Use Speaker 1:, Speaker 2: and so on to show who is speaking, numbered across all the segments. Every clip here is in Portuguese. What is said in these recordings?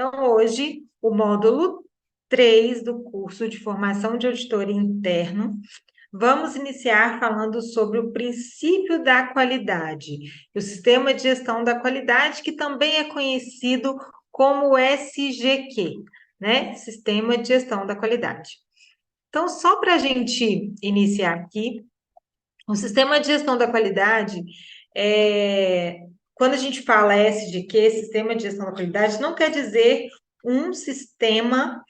Speaker 1: Então, hoje, o módulo 3 do curso de formação de auditoria interno, vamos iniciar falando sobre o princípio da qualidade, o sistema de gestão da qualidade, que também é conhecido como SGQ, né? Sistema de Gestão da Qualidade. Então, só para a gente iniciar aqui, o sistema de gestão da qualidade, quando a gente fala SGQ, Sistema de Gestão da Qualidade, não quer dizer um sistema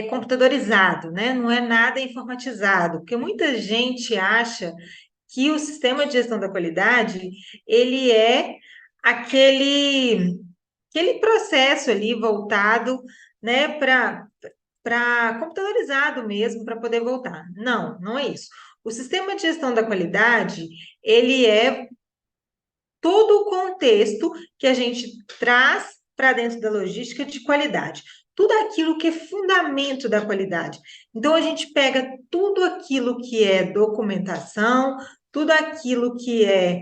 Speaker 1: computadorizado, né? Não é nada informatizado, porque muita gente acha que o sistema de gestão da qualidade, ele é aquele processo ali voltado, né, para computadorizado mesmo, para poder voltar. Não, não é isso. O sistema de gestão da qualidade, ele é todo o contexto que a gente traz para dentro da logística de qualidade. Tudo aquilo que é fundamento da qualidade. Então, a gente pega tudo aquilo que é documentação, tudo aquilo que é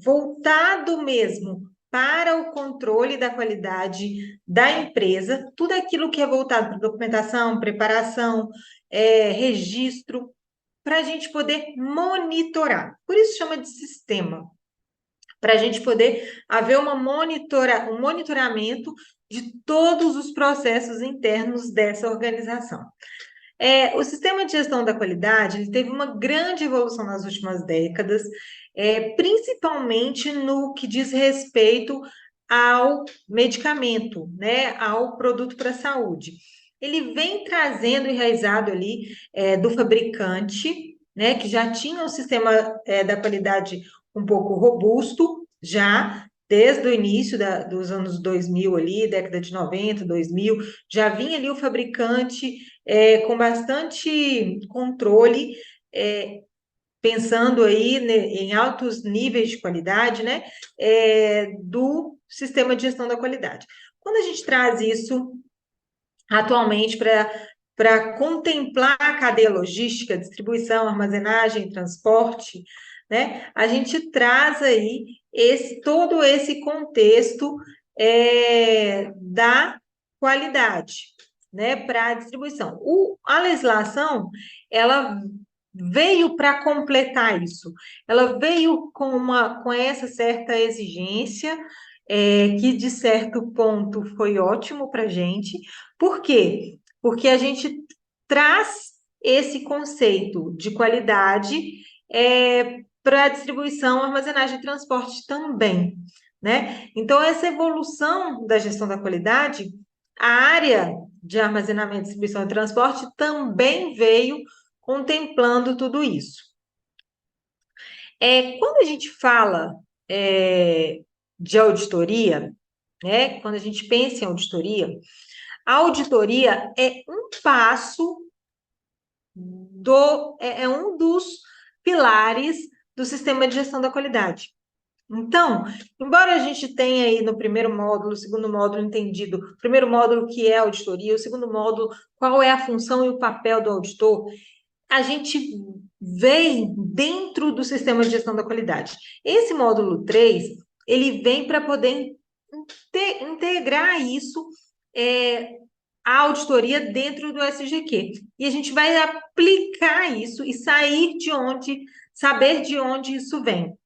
Speaker 1: voltado mesmo para o controle da qualidade da empresa, tudo aquilo que é voltado para documentação, preparação, registro, para a gente poder monitorar. Por isso chama de sistema, para a gente poder haver um monitoramento de todos os processos internos dessa organização. O sistema de gestão da qualidade ele teve uma grande evolução nas últimas décadas, principalmente no que diz respeito ao medicamento, né, ao produto para a saúde. Ele vem trazendo enraizado ali do fabricante, né, que já tinha um sistema da qualidade um pouco robusto, já desde o início dos anos 2000 ali, década de 90, 2000, já vinha ali o fabricante com bastante controle, pensando aí em altos níveis de qualidade, né, do sistema de gestão da qualidade. Quando a gente traz isso atualmente para contemplar a cadeia logística, distribuição, armazenagem, transporte, né, a gente traz aí todo esse contexto da qualidade, né, para a distribuição. A legislação, ela veio para completar isso. Ela veio com essa certa exigência, que de certo ponto foi ótimo para a gente. Por quê? Porque a gente traz esse conceito de qualidade para a distribuição, armazenagem e transporte também, né? Então, essa evolução da gestão da qualidade, a área de armazenamento, distribuição e transporte também veio contemplando tudo isso. Quando a gente fala de auditoria, né, quando a gente pensa em auditoria, a auditoria é um passo é um dos pilares do sistema de gestão da qualidade. Então, embora a gente tenha aí no primeiro módulo, segundo módulo entendido, o primeiro módulo que é auditoria, o segundo módulo qual é a função e o papel do auditor, a gente vem dentro do sistema de gestão da qualidade. Esse módulo 3, ele vem para poder integrar isso, a auditoria dentro do SGQ. E a gente vai aplicar isso e saber de onde isso vem.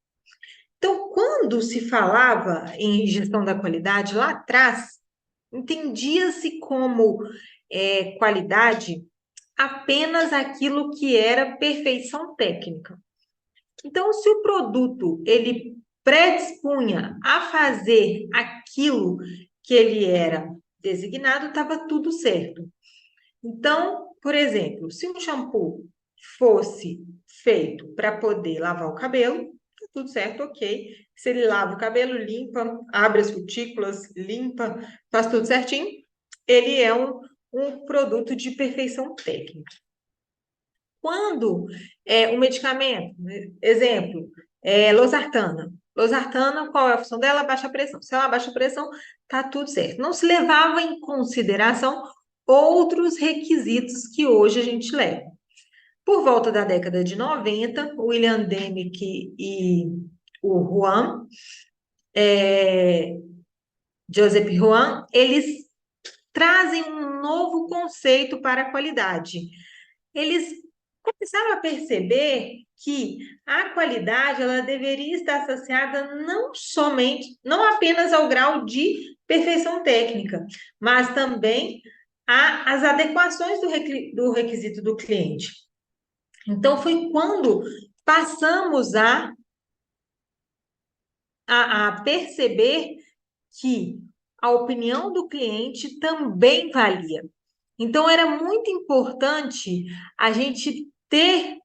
Speaker 1: Então, quando se falava em gestão da qualidade lá atrás, entendia-se como qualidade apenas aquilo que era perfeição técnica. Então, se o produto ele predispunha a fazer aquilo que ele era designado, estava tudo certo. Então, por exemplo, se um shampoo fosse feito para poder lavar o cabelo, tá tudo certo, ok. Se ele lava o cabelo, limpa, abre as cutículas, limpa, faz tudo certinho, ele é um produto de perfeição técnica. Quando um medicamento, exemplo, losartana. Losartana, qual é a função dela? Baixa pressão. Se ela baixa pressão, tá tudo certo. Não se levava em consideração outros requisitos que hoje a gente leva. Por volta da década de 90, o William Demick e o Juan Joseph Juan, eles trazem um novo conceito para a qualidade. Eles começaram a perceber que a qualidade ela deveria estar associada não apenas ao grau de perfeição técnica, mas também às adequações do requisito do cliente. Então, foi quando passamos a perceber que a opinião do cliente também valia. Então, era muito importante a gente ter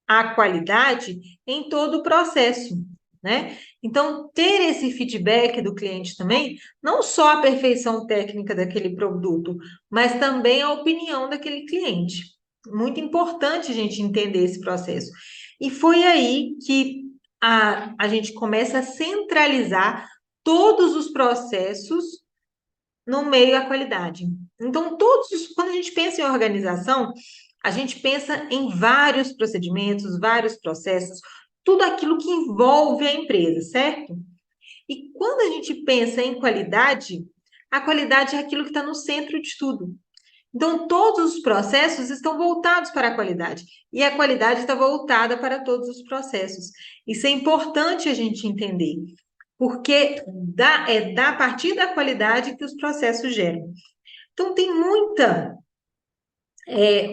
Speaker 1: a qualidade em todo o processo, né? Então, ter esse feedback do cliente também, não só a perfeição técnica daquele produto, mas também a opinião daquele cliente. Muito importante a gente entender esse processo. E foi aí que a gente começa a centralizar todos os processos no meio à qualidade. Então, quando a gente pensa em organização, a gente pensa em vários procedimentos, vários processos, tudo aquilo que envolve a empresa, certo? E quando a gente pensa em qualidade, a qualidade é aquilo que está no centro de tudo. Então, todos os processos estão voltados para a qualidade, e a qualidade está voltada para todos os processos. Isso é importante a gente entender, porque a partir da qualidade que os processos geram. Então, tem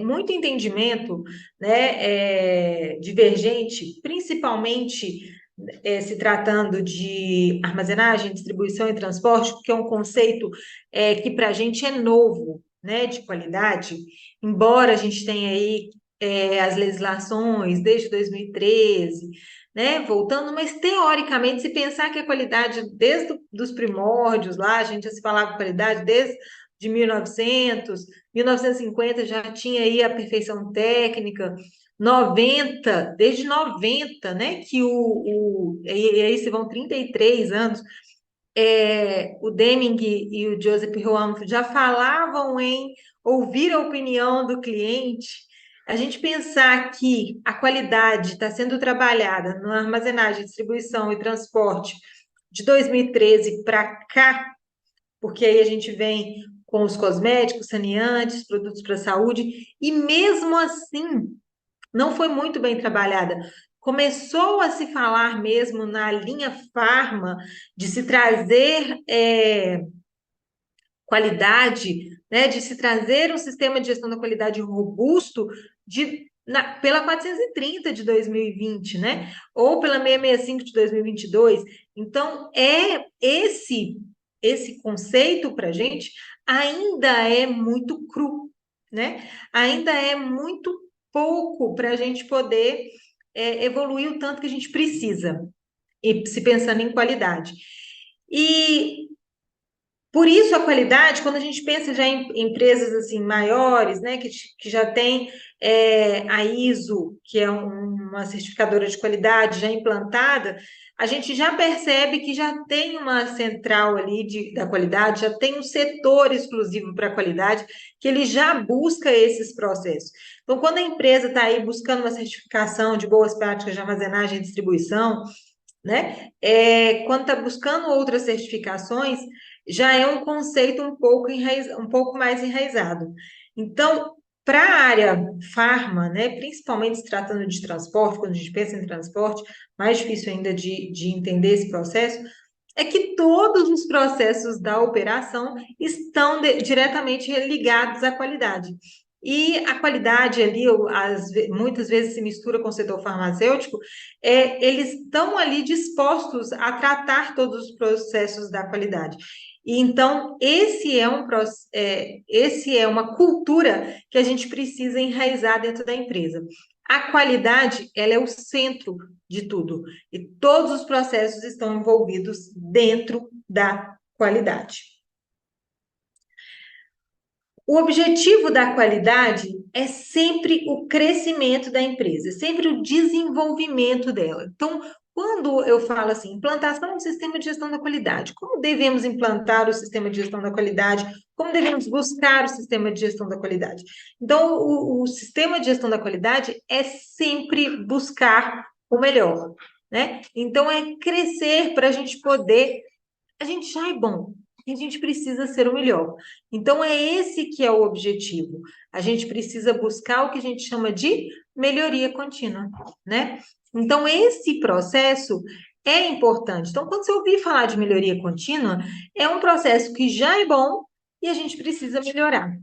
Speaker 1: muito entendimento, né, divergente, principalmente se tratando de armazenagem, distribuição e transporte, que é um conceito que para a gente é novo, né, de qualidade, embora a gente tenha aí as legislações desde 2013, né, voltando, mas teoricamente, se pensar que a qualidade desde os primórdios lá, a gente já se falava qualidade desde de 1900, 1950 já tinha aí a perfeição técnica, 90, desde 90, né, que e aí se vão 33 anos, o Deming e o Joseph Rowan já falavam em ouvir a opinião do cliente. A gente pensar que a qualidade está sendo trabalhada na armazenagem, distribuição e transporte de 2013 para cá, porque aí a gente vem com os cosméticos, saneantes, produtos para a saúde, e mesmo assim não foi muito bem trabalhada. Começou a se falar mesmo na linha farma de se trazer qualidade, né, de se trazer um sistema de gestão da qualidade robusto pela 430 de 2020, né? Ou pela 665 de 2022. Então, esse conceito para a gente ainda é muito cru, né? Ainda é muito pouco para a gente poder evoluir o tanto que a gente precisa, e se pensando em qualidade. E por isso, a qualidade, quando a gente pensa já em empresas assim maiores, né, que já tem a ISO, que é uma certificadora de qualidade já implantada, a gente já percebe que já tem uma central ali da qualidade, já tem um setor exclusivo para a qualidade, que ele já busca esses processos. Então, quando a empresa está aí buscando uma certificação de boas práticas de armazenagem e distribuição, né? Quando está buscando outras certificações, já é um conceito um pouco mais enraizado. Então, para a área farma, né, principalmente se tratando de transporte, quando a gente pensa em transporte, mais difícil ainda de entender esse processo, é que todos os processos da operação estão diretamente ligados à qualidade. E a qualidade ali, muitas vezes se mistura com o setor farmacêutico, eles estão ali dispostos a tratar todos os processos da qualidade. E então, esse é uma cultura que a gente precisa enraizar dentro da empresa. A qualidade, ela é o centro de tudo, e todos os processos estão envolvidos dentro da qualidade. O objetivo da qualidade é sempre o crescimento da empresa, sempre o desenvolvimento dela. Então, quando eu falo assim, implantação do sistema de gestão da qualidade, como devemos implantar o sistema de gestão da qualidade? Como devemos buscar o sistema de gestão da qualidade? Então, o sistema de gestão da qualidade é sempre buscar o melhor, né? Então, é crescer para a gente poder. A gente já é bom, e a gente precisa ser o melhor. Então, é esse que é o objetivo. A gente precisa buscar o que a gente chama de melhoria contínua, né? Então, esse processo é importante. Então, quando você ouvir falar de melhoria contínua, é um processo que já é bom e a gente precisa melhorar.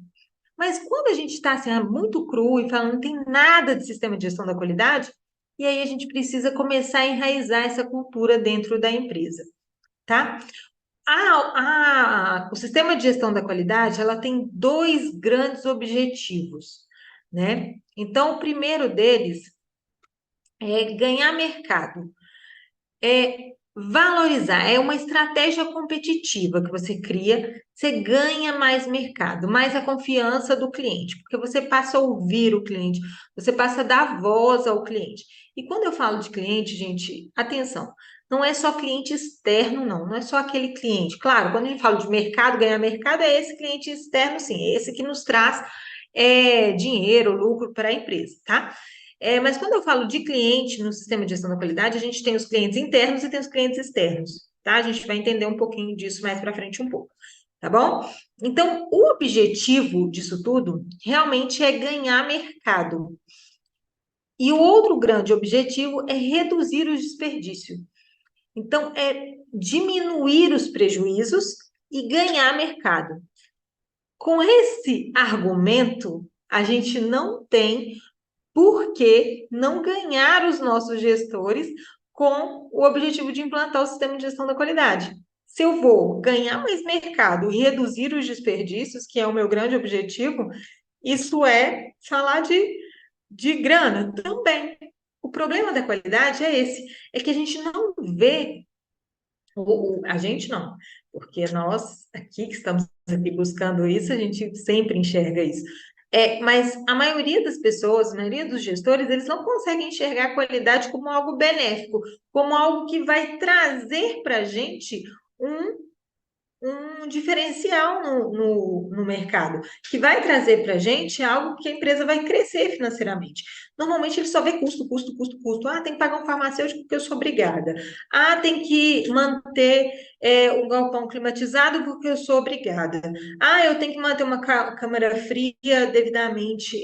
Speaker 1: Mas quando a gente está assim, muito cru e falando não tem nada de sistema de gestão da qualidade, e aí a gente precisa começar a enraizar essa cultura dentro da empresa, tá? O sistema de gestão da qualidade, ela tem dois grandes objetivos, né? Então, o primeiro deles é ganhar mercado, é valorizar, é uma estratégia competitiva que você cria, você ganha mais mercado, mais a confiança do cliente, porque você passa a ouvir o cliente, você passa a dar voz ao cliente. E quando eu falo de cliente, gente, atenção, não é só cliente externo, não é só aquele cliente. Claro, quando a gente fala de mercado, ganhar mercado, é esse cliente externo, sim, é esse que nos traz dinheiro, lucro para a empresa, tá? Mas quando eu falo de cliente no sistema de gestão da qualidade, a gente tem os clientes internos e tem os clientes externos, tá? A gente vai entender um pouquinho disso mais para frente um pouco, tá bom? Então, o objetivo disso tudo realmente é ganhar mercado. E o outro grande objetivo é reduzir o desperdício. Então, é diminuir os prejuízos e ganhar mercado. Com esse argumento, a gente não tem por que não ganhar os nossos gestores com o objetivo de implantar o sistema de gestão da qualidade? Se eu vou ganhar mais mercado e reduzir os desperdícios, que é o meu grande objetivo, isso é falar de grana também. O problema da qualidade é esse, é que a gente não vê, a gente não, porque nós aqui que estamos aqui buscando isso, a gente sempre enxerga isso. Mas a maioria das pessoas, a maioria dos gestores, eles não conseguem enxergar a qualidade como algo benéfico, como algo que vai trazer para a gente um diferencial no mercado, que vai trazer para a gente algo que a empresa vai crescer financeiramente. Normalmente ele só vê custo, custo, custo, custo. Ah, tem que pagar um farmacêutico porque eu sou obrigada. Ah, tem que manter um galpão climatizado porque eu sou obrigada. Ah, eu tenho que manter uma câmara fria devidamente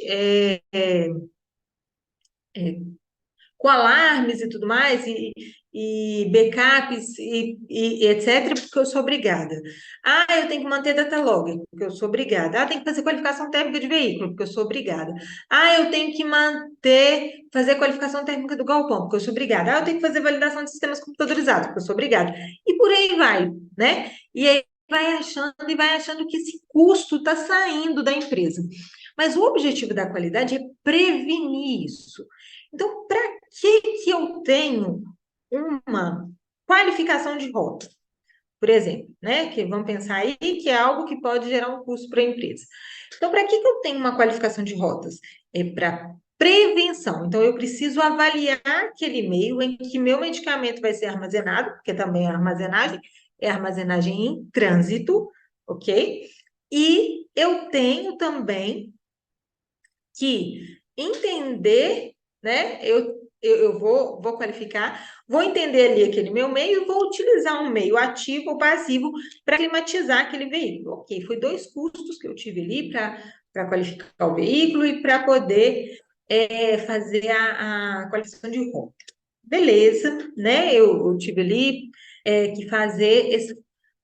Speaker 1: com alarmes e tudo mais, e backups e etc., porque eu sou obrigada. Ah, eu tenho que manter data log, porque eu sou obrigada. Ah, tem que fazer qualificação térmica de veículo, porque eu sou obrigada. Ah, eu tenho que fazer qualificação térmica do galpão, porque eu sou obrigada. Ah, eu tenho que fazer validação de sistemas computadorizados, porque eu sou obrigada. E por aí vai, né? E aí vai achando que esse custo está saindo da empresa. Mas o objetivo da qualidade é prevenir isso. Então, para que eu tenho uma qualificação de rota, por exemplo, né? Que vamos pensar aí que é algo que pode gerar um custo para a empresa. Então, para que eu tenho uma qualificação de rotas? É para prevenção. Então, eu preciso avaliar aquele meio em que meu medicamento vai ser armazenado, porque também é armazenagem em trânsito, ok? E eu tenho também que entender, né? Eu vou qualificar, vou entender ali aquele meu meio e vou utilizar um meio ativo ou passivo para climatizar aquele veículo. Ok, foi dois custos que eu tive ali para qualificar o veículo e para poder fazer a qualificação de rota. Beleza, né? Eu tive ali que fazer esse.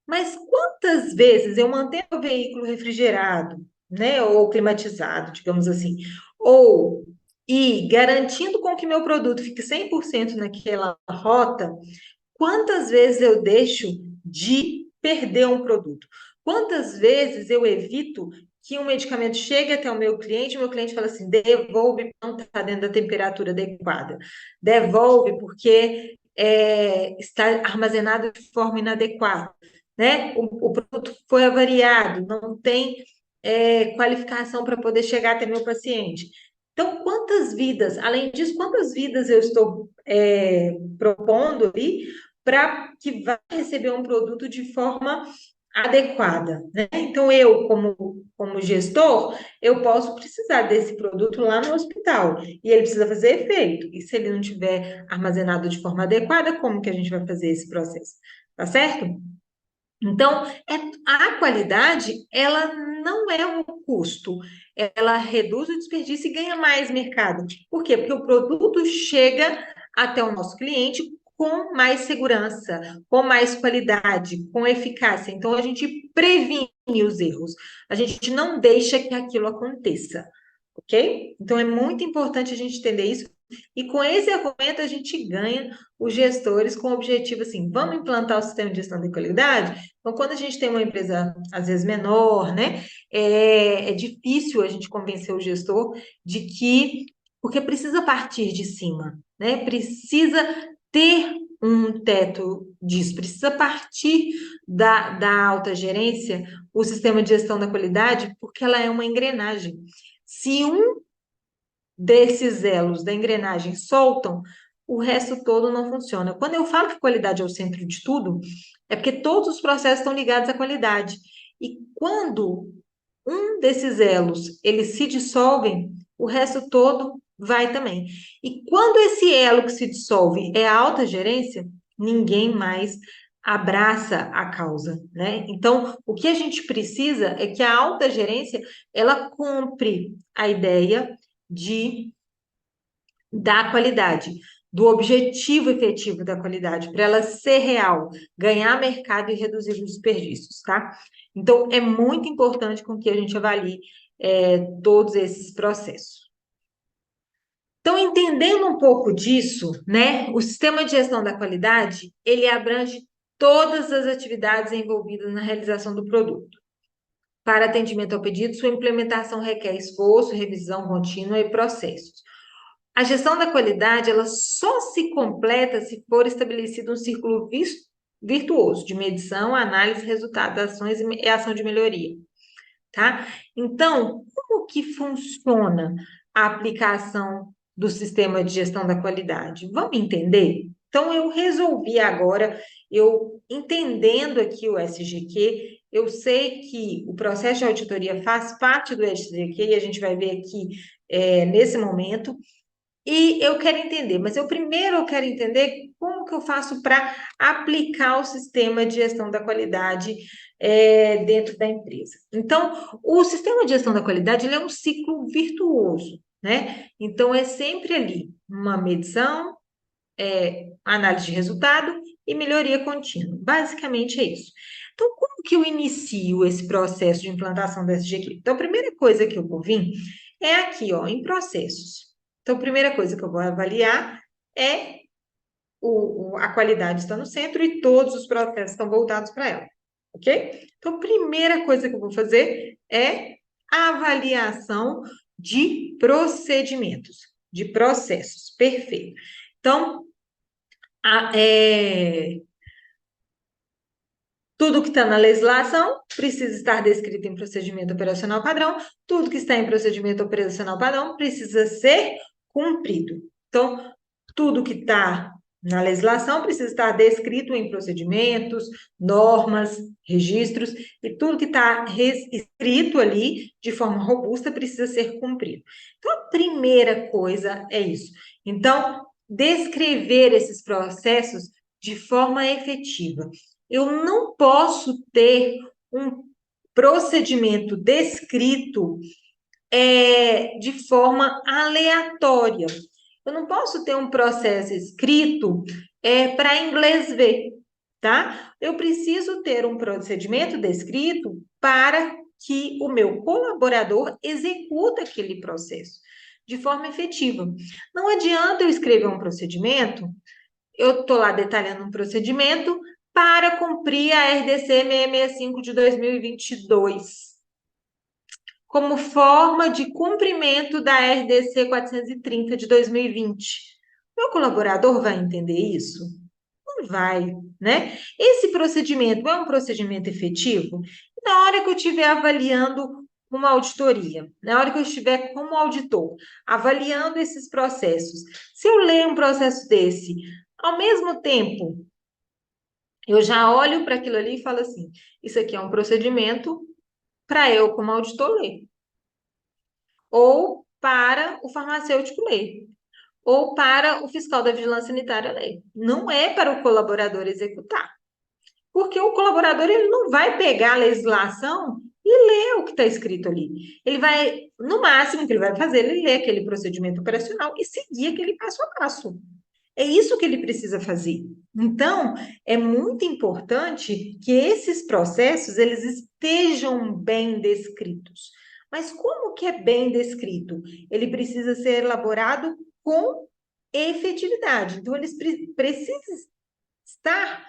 Speaker 1: Mas quantas vezes eu mantenho o veículo refrigerado, né, ou climatizado, digamos assim, ou garantindo com que meu produto fique 100% naquela rota, quantas vezes eu deixo de perder um produto? Quantas vezes eu evito que um medicamento chegue até o meu cliente fala assim, devolve, não está dentro da temperatura adequada, devolve porque está armazenado de forma inadequada, né? O produto foi avariado, não tem qualificação para poder chegar até meu paciente. Então, quantas vidas, além disso, quantas vidas eu estou propondo ali para que vá receber um produto de forma adequada, né? Então, eu, como gestor, eu posso precisar desse produto lá no hospital, e ele precisa fazer efeito. E se ele não tiver armazenado de forma adequada, como que a gente vai fazer esse processo? Tá certo? Então, a qualidade, ela não é um custo, ela reduz o desperdício e ganha mais mercado. Por quê? Porque o produto chega até o nosso cliente com mais segurança, com mais qualidade, com eficácia. Então, a gente previne os erros, a gente não deixa que aquilo aconteça, ok? Então, é muito importante a gente entender isso. E com esse argumento, a gente ganha os gestores com o objetivo assim: vamos implantar o sistema de gestão da qualidade? Então, quando a gente tem uma empresa, às vezes, menor, né, é difícil a gente convencer o gestor de que, porque precisa partir de cima, né, precisa ter um teto disso, precisa partir da alta gerência, o sistema de gestão da qualidade, porque ela é uma engrenagem. Se um desses elos da engrenagem soltam, o resto todo não funciona. Quando eu falo que qualidade é o centro de tudo, é porque todos os processos estão ligados à qualidade. E quando um desses elos eles se dissolvem, o resto todo vai também. E quando esse elo que se dissolve é a alta gerência, ninguém mais abraça a causa, né? Então, o que a gente precisa é que a alta gerência ela compre a ideia de da qualidade, do objetivo efetivo da qualidade, para ela ser real, ganhar mercado e reduzir os desperdícios, tá? Então, é muito importante com que a gente avalie todos esses processos. Então, entendendo um pouco disso, né, o sistema de gestão da qualidade, ele abrange todas as atividades envolvidas na realização do produto. Para atendimento ao pedido, sua implementação requer esforço, revisão contínua e processos. A gestão da qualidade, ela só se completa se for estabelecido um círculo virtuoso de medição, análise, resultado, ações e ação de melhoria, tá? Então, como que funciona a aplicação do sistema de gestão da qualidade? Vamos entender? Então, eu resolvi agora, eu entendendo aqui o SGQ, eu sei que o processo de auditoria faz parte do SGQ, e a gente vai ver aqui nesse momento, e eu quero entender, mas eu quero entender como que eu faço para aplicar o sistema de gestão da qualidade dentro da empresa. Então, o sistema de gestão da qualidade ele é um ciclo virtuoso, né? Então, é sempre ali uma medição, análise de resultado e melhoria contínua. Basicamente é isso. Então, como que eu inicio esse processo de implantação da SGQ? Então, a primeira coisa que eu vou vir é aqui, ó, em processos. Então, a primeira coisa que eu vou avaliar é a qualidade está no centro e todos os processos estão voltados para ela, ok? Então, a primeira coisa que eu vou fazer é a avaliação de procedimentos, de processos. Perfeito. Então, tudo que está na legislação precisa estar descrito em procedimento operacional padrão, tudo que está em procedimento operacional padrão precisa ser cumprido. Então, tudo que está na legislação precisa estar descrito em procedimentos, normas, registros, e tudo que está escrito ali de forma robusta precisa ser cumprido. Então, a primeira coisa é isso. Então, descrever esses processos de forma efetiva. Eu não posso ter um procedimento descrito de forma aleatória. Eu não posso ter um processo escrito para inglês ver, tá? Eu preciso ter um procedimento descrito para que o meu colaborador execute aquele processo de forma efetiva. Não adianta eu escrever um procedimento, eu estou lá detalhando um procedimento para cumprir a RDC 665 de 2022 como forma de cumprimento da RDC 430 de 2020. Meu colaborador vai entender isso? Não vai, né? Esse procedimento é um procedimento efetivo? Na hora que eu estiver avaliando uma auditoria, na hora que eu estiver como auditor, avaliando esses processos, se eu ler um processo desse, ao mesmo tempo, eu já olho para aquilo ali e falo assim: isso aqui é um procedimento para eu, como auditor, ler ou para o farmacêutico ler, ou para o fiscal da vigilância sanitária ler. Não é para o colaborador executar. Porque o colaborador ele não vai pegar a legislação e ler o que está escrito ali. Ele vai, no máximo que ele vai fazer, ele lê aquele procedimento operacional e seguir aquele passo a passo. É isso que ele precisa fazer. Então, é muito importante que esses processos eles estejam bem descritos. Mas como que é bem descrito? Ele precisa ser elaborado com efetividade. Então, eles precisam estar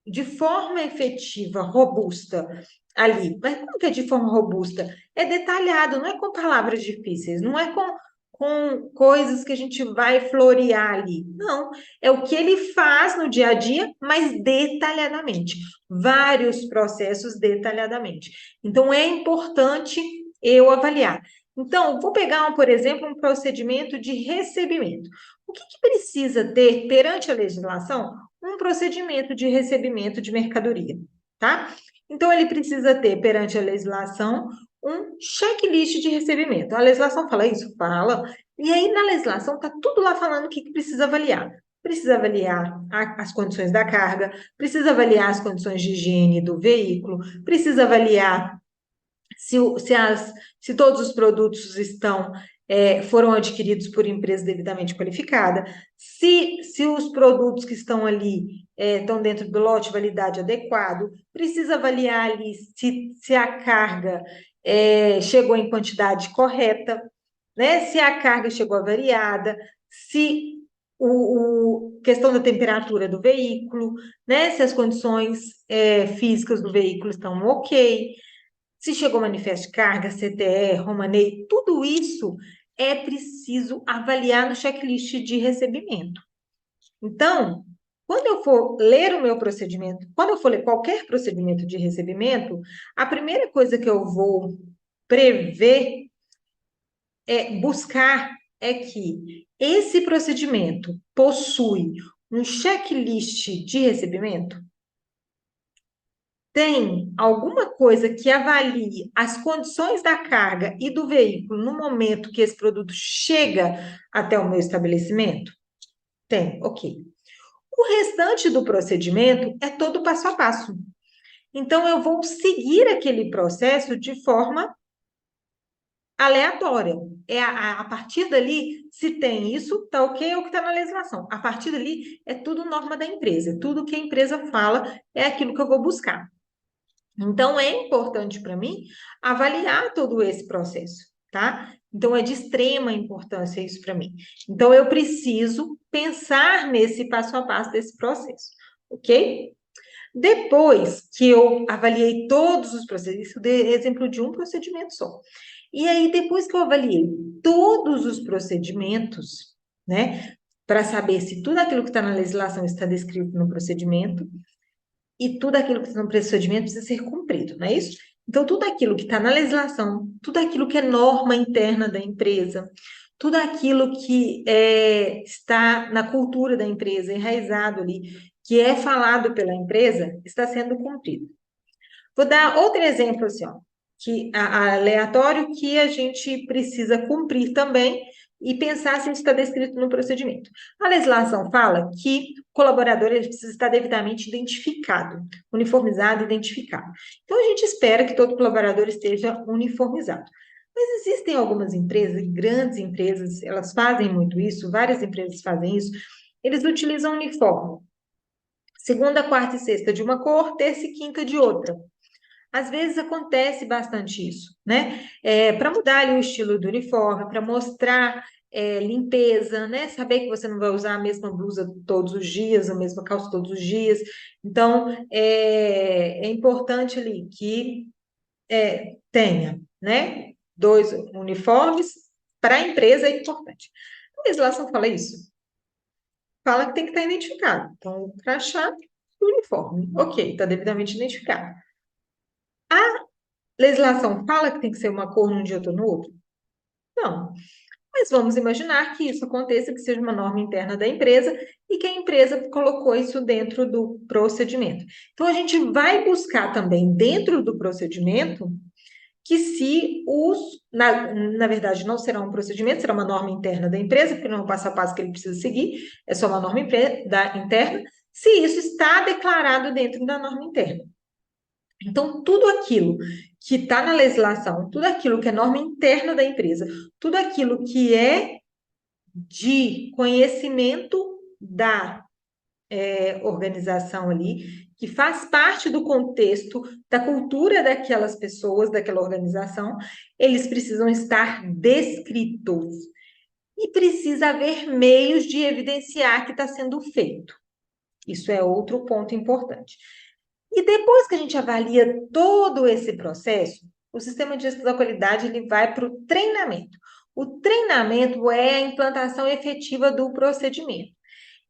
Speaker 1: de forma efetiva, robusta ali. Mas como que é de forma robusta? É detalhado, não é com palavras difíceis, não é com coisas que a gente vai florear ali. Não, é o que ele faz no dia a dia, mas detalhadamente. Vários processos detalhadamente. Então, é importante eu avaliar. Então, vou pegar, por exemplo, um procedimento de recebimento. O que precisa ter perante a legislação? Um procedimento de recebimento de mercadoria, tá? Então, ele precisa ter, perante a legislação, um checklist de recebimento. A legislação fala isso? Fala. E aí, na legislação, está tudo lá falando o que precisa avaliar. Precisa avaliar as condições da carga, precisa avaliar as condições de higiene do veículo, precisa avaliar se todos os produtos foram adquiridos por empresa devidamente qualificada, se os produtos que estão ali estão dentro do lote de validade adequado, precisa avaliar ali se a carga chegou em quantidade correta, né? Se a carga chegou avariada, se questão da temperatura do veículo, né? Se as condições físicas do veículo estão ok, se chegou manifesto de carga, CTE, Romanei, tudo isso é preciso avaliar no checklist de recebimento. Então, quando eu for ler o meu procedimento, quando eu for ler qualquer procedimento de recebimento, a primeira coisa que eu vou prever buscar é que esse procedimento possui um checklist de recebimento. Tem alguma coisa que avalie as condições da carga e do veículo no momento que esse produto chega até o meu estabelecimento? Tem, ok. O restante do procedimento é todo passo a passo. Então, eu vou seguir aquele processo de forma aleatória. A partir dali, se tem isso, tá ok, é o que está na legislação. A partir dali, é tudo norma da empresa. Tudo que a empresa fala é aquilo que eu vou buscar. Então, é importante para mim avaliar todo esse processo, tá? Então, é de extrema importância isso para mim. Então, eu preciso pensar nesse passo a passo desse processo, ok? Depois que eu avaliei todos os processos, isso dei exemplo de um procedimento só. E aí, depois que eu avaliei todos os procedimentos, né, para saber se tudo aquilo que está na legislação está descrito no procedimento, e tudo aquilo que está no procedimento precisa ser cumprido, não é isso? Então, tudo aquilo que está na legislação, tudo aquilo que é norma interna da empresa, tudo aquilo que está na cultura da empresa, enraizado ali, que é falado pela empresa, está sendo cumprido. Vou dar outro exemplo, assim, ó, aleatório que a gente precisa cumprir também e pensar se isso está descrito no procedimento. A legislação fala que o colaborador ele precisa estar devidamente identificado, uniformizado e identificado. Então, a gente espera que todo colaborador esteja uniformizado. Mas existem algumas empresas, grandes empresas, elas fazem muito isso, várias empresas fazem isso, eles utilizam uniforme. Segunda, quarta e sexta de uma cor, terça e quinta de outra. Às vezes acontece bastante isso, né? Para mudar ali o estilo do uniforme, para mostrar limpeza, né? Saber que você não vai usar a mesma blusa todos os dias, a mesma calça todos os dias. Então, é importante ali que tenha, né? 2 uniformes. Para a empresa é importante. A legislação fala isso? Fala que tem que estar identificado. Então, o crachá e o uniforme. Ok, está devidamente identificado. A legislação fala que tem que ser uma cor num dia ou no outro? Não. Mas vamos imaginar que isso aconteça, que seja uma norma interna da empresa e que a empresa colocou isso dentro do procedimento. Então, a gente vai buscar também dentro do procedimento que se na verdade, não será um procedimento, será uma norma interna da empresa, porque não é um passo a passo que ele precisa seguir, é só uma norma interna. se isso está declarado dentro da norma interna. Então, tudo aquilo que está na legislação, tudo aquilo que é norma interna da empresa, tudo aquilo que é de conhecimento da organização ali, que faz parte do contexto da cultura daquelas pessoas, daquela organização, eles precisam estar descritos. E precisa haver meios de evidenciar que está sendo feito. Isso é outro ponto importante. E depois que a gente avalia todo esse processo, o sistema de gestão da qualidade ele vai para o treinamento. O treinamento é a implantação efetiva do procedimento.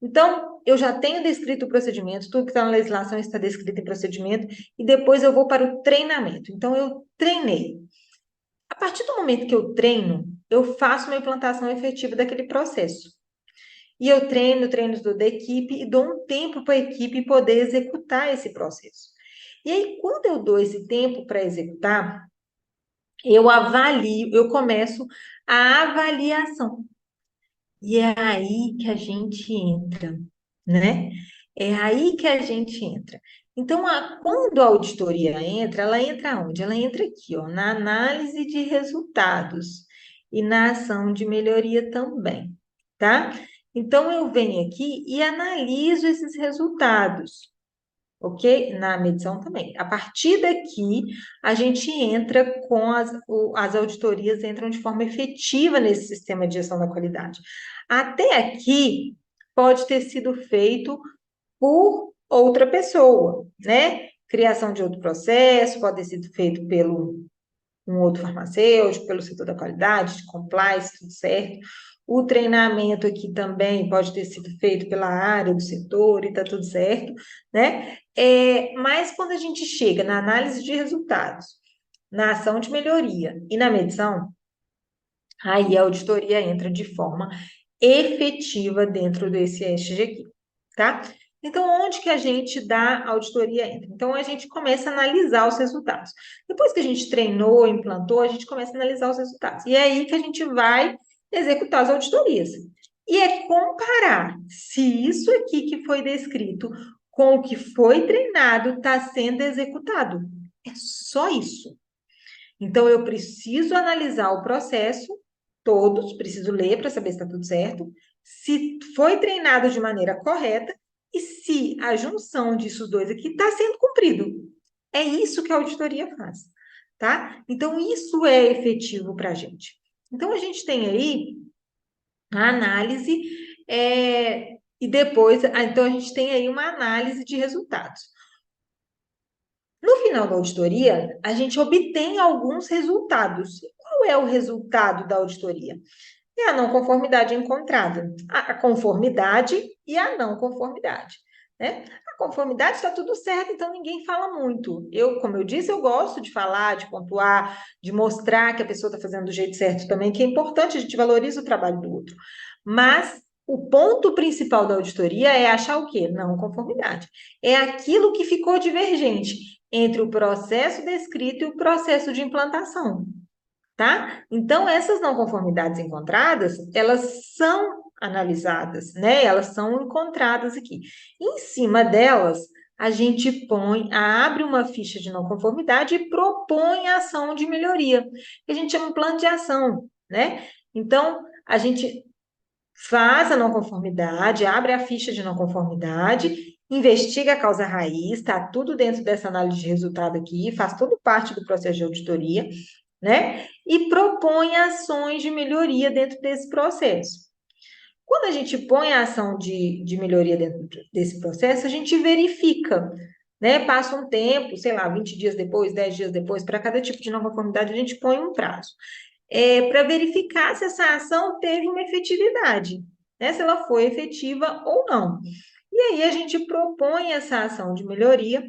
Speaker 1: Então, eu já tenho descrito o procedimento, tudo que está na legislação está descrito em procedimento, e depois eu vou para o treinamento. Então, eu treinei. A partir do momento que eu treino, eu faço uma implantação efetiva daquele processo. E eu treino da equipe e dou um tempo para a equipe poder executar esse processo. E aí, quando eu dou esse tempo para executar, eu avalio, eu começo a avaliação. E é aí que a gente entra, né? É aí que a gente entra. Então, quando a auditoria entra, ela entra onde? Ela entra aqui, ó, na análise de resultados e na ação de melhoria também, tá? Então, eu venho aqui e analiso esses resultados, ok? Na medição também. A partir daqui, a gente entra com as auditorias entram de forma efetiva nesse sistema de gestão da qualidade. Até aqui, pode ter sido feito por outra pessoa, né? Criação de outro processo, pode ter sido feito pelo um outro farmacêutico, pelo setor da qualidade, de compliance, tudo certo. O treinamento aqui também pode ter sido feito pela área do setor e tá tudo certo, né? Mas quando a gente chega na análise de resultados, na ação de melhoria e na medição, aí a auditoria entra de forma efetiva dentro desse ESG aqui, tá? Então, onde que a gente dá auditoria entra? Então, a gente começa a analisar os resultados. Depois que a gente treinou, implantou, a gente começa a analisar os resultados. E é aí que a gente vai executar as auditorias. E é comparar se isso aqui que foi descrito com o que foi treinado está sendo executado. É só isso. Então, eu preciso analisar o processo, todos, preciso ler para saber se está tudo certo, se foi treinado de maneira correta e se a junção disso dois aqui está sendo cumprido. É isso que a auditoria faz, tá? Então, isso é efetivo para a gente. Então, a gente tem aí a análise, e depois, então, a gente tem aí uma análise de resultados. No final da auditoria, a gente obtém alguns resultados. Qual é o resultado da auditoria? É a não conformidade encontrada, a conformidade e a não conformidade, né? A conformidade está tudo certo, então ninguém fala muito. Como eu disse, eu gosto de falar, de pontuar, de mostrar que a pessoa está fazendo do jeito certo também, que é importante, a gente valoriza o trabalho do outro. Mas o ponto principal da auditoria é achar o quê? Não conformidade. É aquilo que ficou divergente entre o processo descrito e o processo de implantação, tá? Então, essas não conformidades encontradas, elas são analisadas, né? Elas são encontradas aqui. Em cima delas, a gente abre uma ficha de não conformidade e propõe a ação de melhoria, que a gente chama de plano de ação, né? Então, a gente faz a não conformidade, abre a ficha de não conformidade, investiga a causa raiz, está tudo dentro dessa análise de resultado aqui, faz tudo parte do processo de auditoria, né? E propõe ações de melhoria dentro desse processo. Quando a gente põe a ação de melhoria dentro desse processo, a gente verifica, né? Passa um tempo, sei lá, 20 dias depois, 10 dias depois, para cada tipo de não conformidade, a gente põe um prazo. Para verificar se essa ação teve uma efetividade, né? Se ela foi efetiva ou não. E aí a gente propõe essa ação de melhoria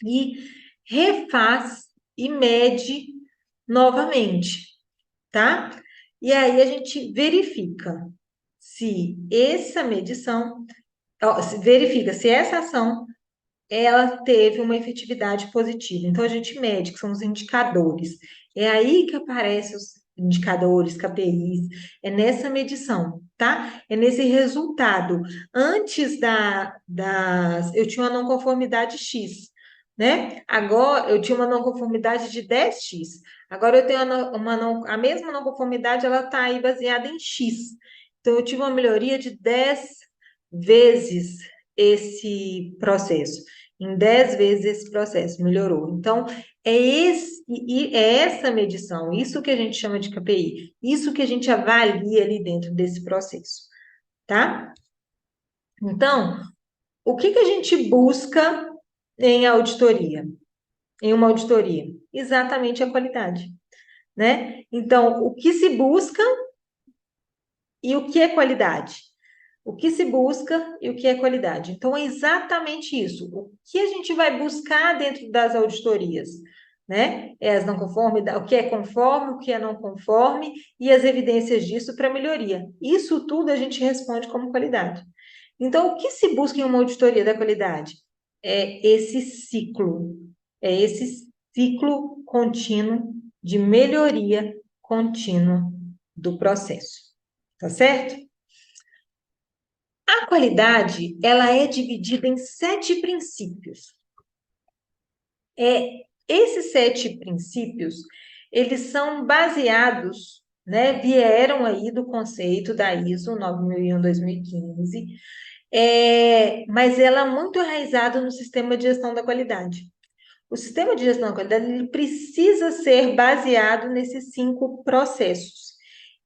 Speaker 1: e refaz e mede novamente, tá? E aí a gente verifica se essa medição, verifica se essa ação ela teve uma efetividade positiva. Então a gente mede, que são os indicadores. É aí que aparecem os indicadores, KPIs, é nessa medição, tá? É nesse resultado. Antes eu tinha uma não conformidade X, né? Agora, eu tinha uma não conformidade de 10x. Agora, eu tenho a mesma não conformidade, ela está aí baseada em X. Então, eu tive uma melhoria de 10 vezes esse processo. Em 10 vezes esse processo melhorou. Então, é essa medição, isso que a gente chama de KPI, isso que a gente avalia ali dentro desse processo, tá? Então, o que a gente busca em auditoria? Em uma auditoria? Exatamente a qualidade, né? Então, o que se busca e o que é qualidade? O que se busca e o que é qualidade. Então, é exatamente isso. O que a gente vai buscar dentro das auditorias, né? É as não conformidades, o que é conforme, o que é não conforme e as evidências disso para melhoria. Isso tudo a gente responde como qualidade. Então, o que se busca em uma auditoria da qualidade? É esse ciclo contínuo de melhoria contínua do processo. Tá certo? A qualidade, ela é dividida em 7 princípios. Esses 7 princípios, eles são baseados, né, vieram aí do conceito da ISO 9001-2015, mas ela é muito enraizada no sistema de gestão da qualidade. O sistema de gestão da qualidade, ele precisa ser baseado nesses 5 processos,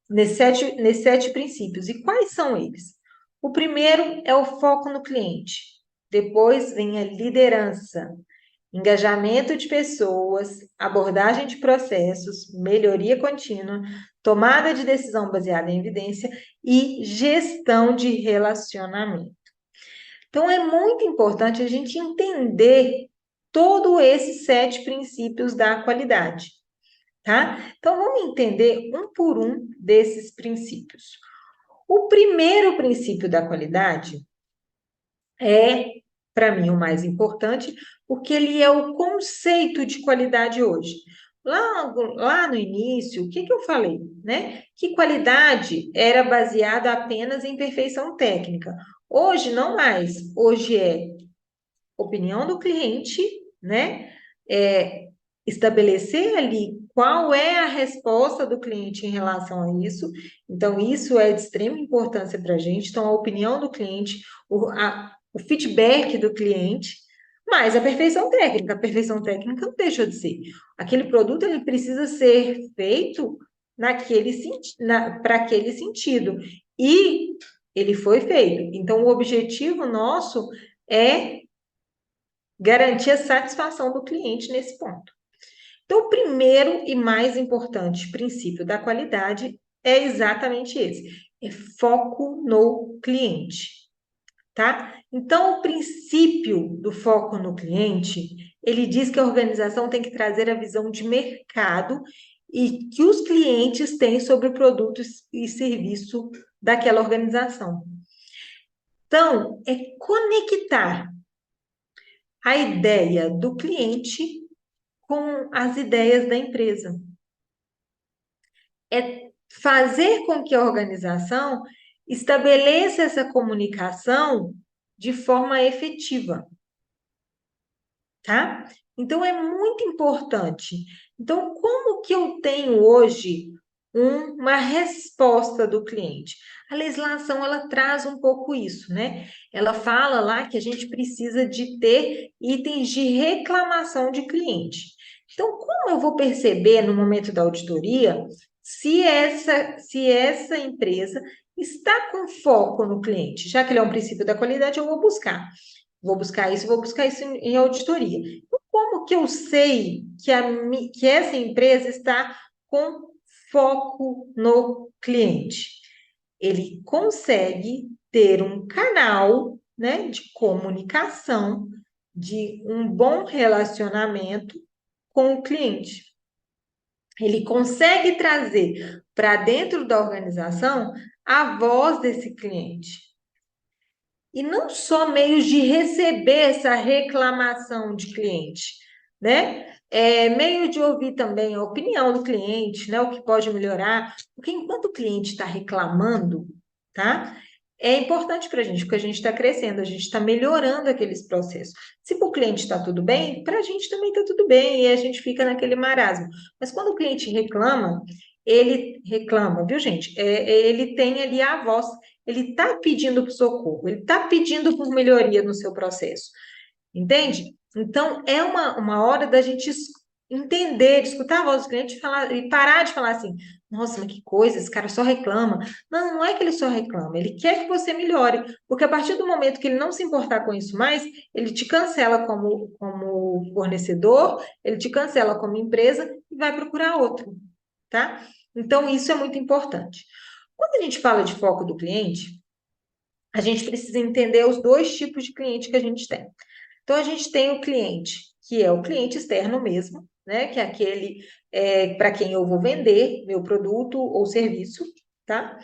Speaker 1: nesses sete princípios. E quais são eles? O primeiro é o foco no cliente. Depois vem a liderança, engajamento de pessoas, abordagem de processos, melhoria contínua, tomada de decisão baseada em evidência e gestão de relacionamento. Então, é muito importante a gente entender todos esses 7 princípios da qualidade, tá? Então, vamos entender um por um desses princípios. O primeiro princípio da qualidade é, para mim, o mais importante, porque ele é o conceito de qualidade hoje. Lá no início, o que eu falei, né? Que qualidade era baseada apenas em perfeição técnica. Hoje, não mais. Hoje é opinião do cliente, né? Estabelecer ali qual é a resposta do cliente em relação a isso. Então, isso é de extrema importância para a gente. Então, a opinião do cliente, o feedback do cliente, mas a perfeição técnica. A perfeição técnica não deixa de ser. Aquele produto ele precisa ser feito para aquele sentido. E ele foi feito. Então, o objetivo nosso é garantir a satisfação do cliente nesse ponto. Então, o primeiro e mais importante princípio da qualidade é exatamente esse: é foco no cliente, tá? Então, o princípio do foco no cliente, ele diz que a organização tem que trazer a visão de mercado e que os clientes têm sobre o produto e serviço daquela organização. Então, é conectar a ideia do cliente com as ideias da empresa. É fazer com que a organização estabeleça essa comunicação de forma efetiva, tá? Então, é muito importante. Então, como que eu tenho hoje uma resposta do cliente? A legislação, ela traz um pouco isso, né? Ela fala lá que a gente precisa de ter itens de reclamação de cliente. Então, como eu vou perceber no momento da auditoria se essa empresa está com foco no cliente? Já que ele é um princípio da qualidade, eu vou buscar. Vou buscar isso em auditoria. Então, como que eu sei que essa empresa está com foco no cliente? Ele consegue ter um canal, né, de comunicação, de um bom relacionamento com o cliente. Ele consegue trazer para dentro da organização a voz desse cliente. E não só meios de receber essa reclamação de cliente, né? Meio de ouvir também a opinião do cliente, né? O que pode melhorar. Porque enquanto o cliente está reclamando, tá? É importante para a gente, porque a gente está crescendo, a gente está melhorando aqueles processos. Se para o cliente está tudo bem, para a gente também está tudo bem, e a gente fica naquele marasmo. Mas quando o cliente reclama, ele reclama, viu, gente? Ele tem ali a voz, ele está pedindo por socorro, ele está pedindo por melhoria no seu processo, entende? Então, é uma hora da gente entender, escutar a voz do cliente e, falar, e parar de falar assim, nossa, mas que coisa, esse cara só reclama. Não, não é que ele só reclama, ele quer que você melhore, porque a partir do momento que ele não se importar com isso mais, ele te cancela como fornecedor, ele te cancela como empresa e vai procurar outro, tá? Então, isso é muito importante. Quando a gente fala de foco do cliente, a gente precisa entender os dois tipos de cliente que a gente tem. Então, a gente tem o cliente, que é o cliente externo mesmo, né? Que é aquele para quem eu vou vender meu produto ou serviço, tá?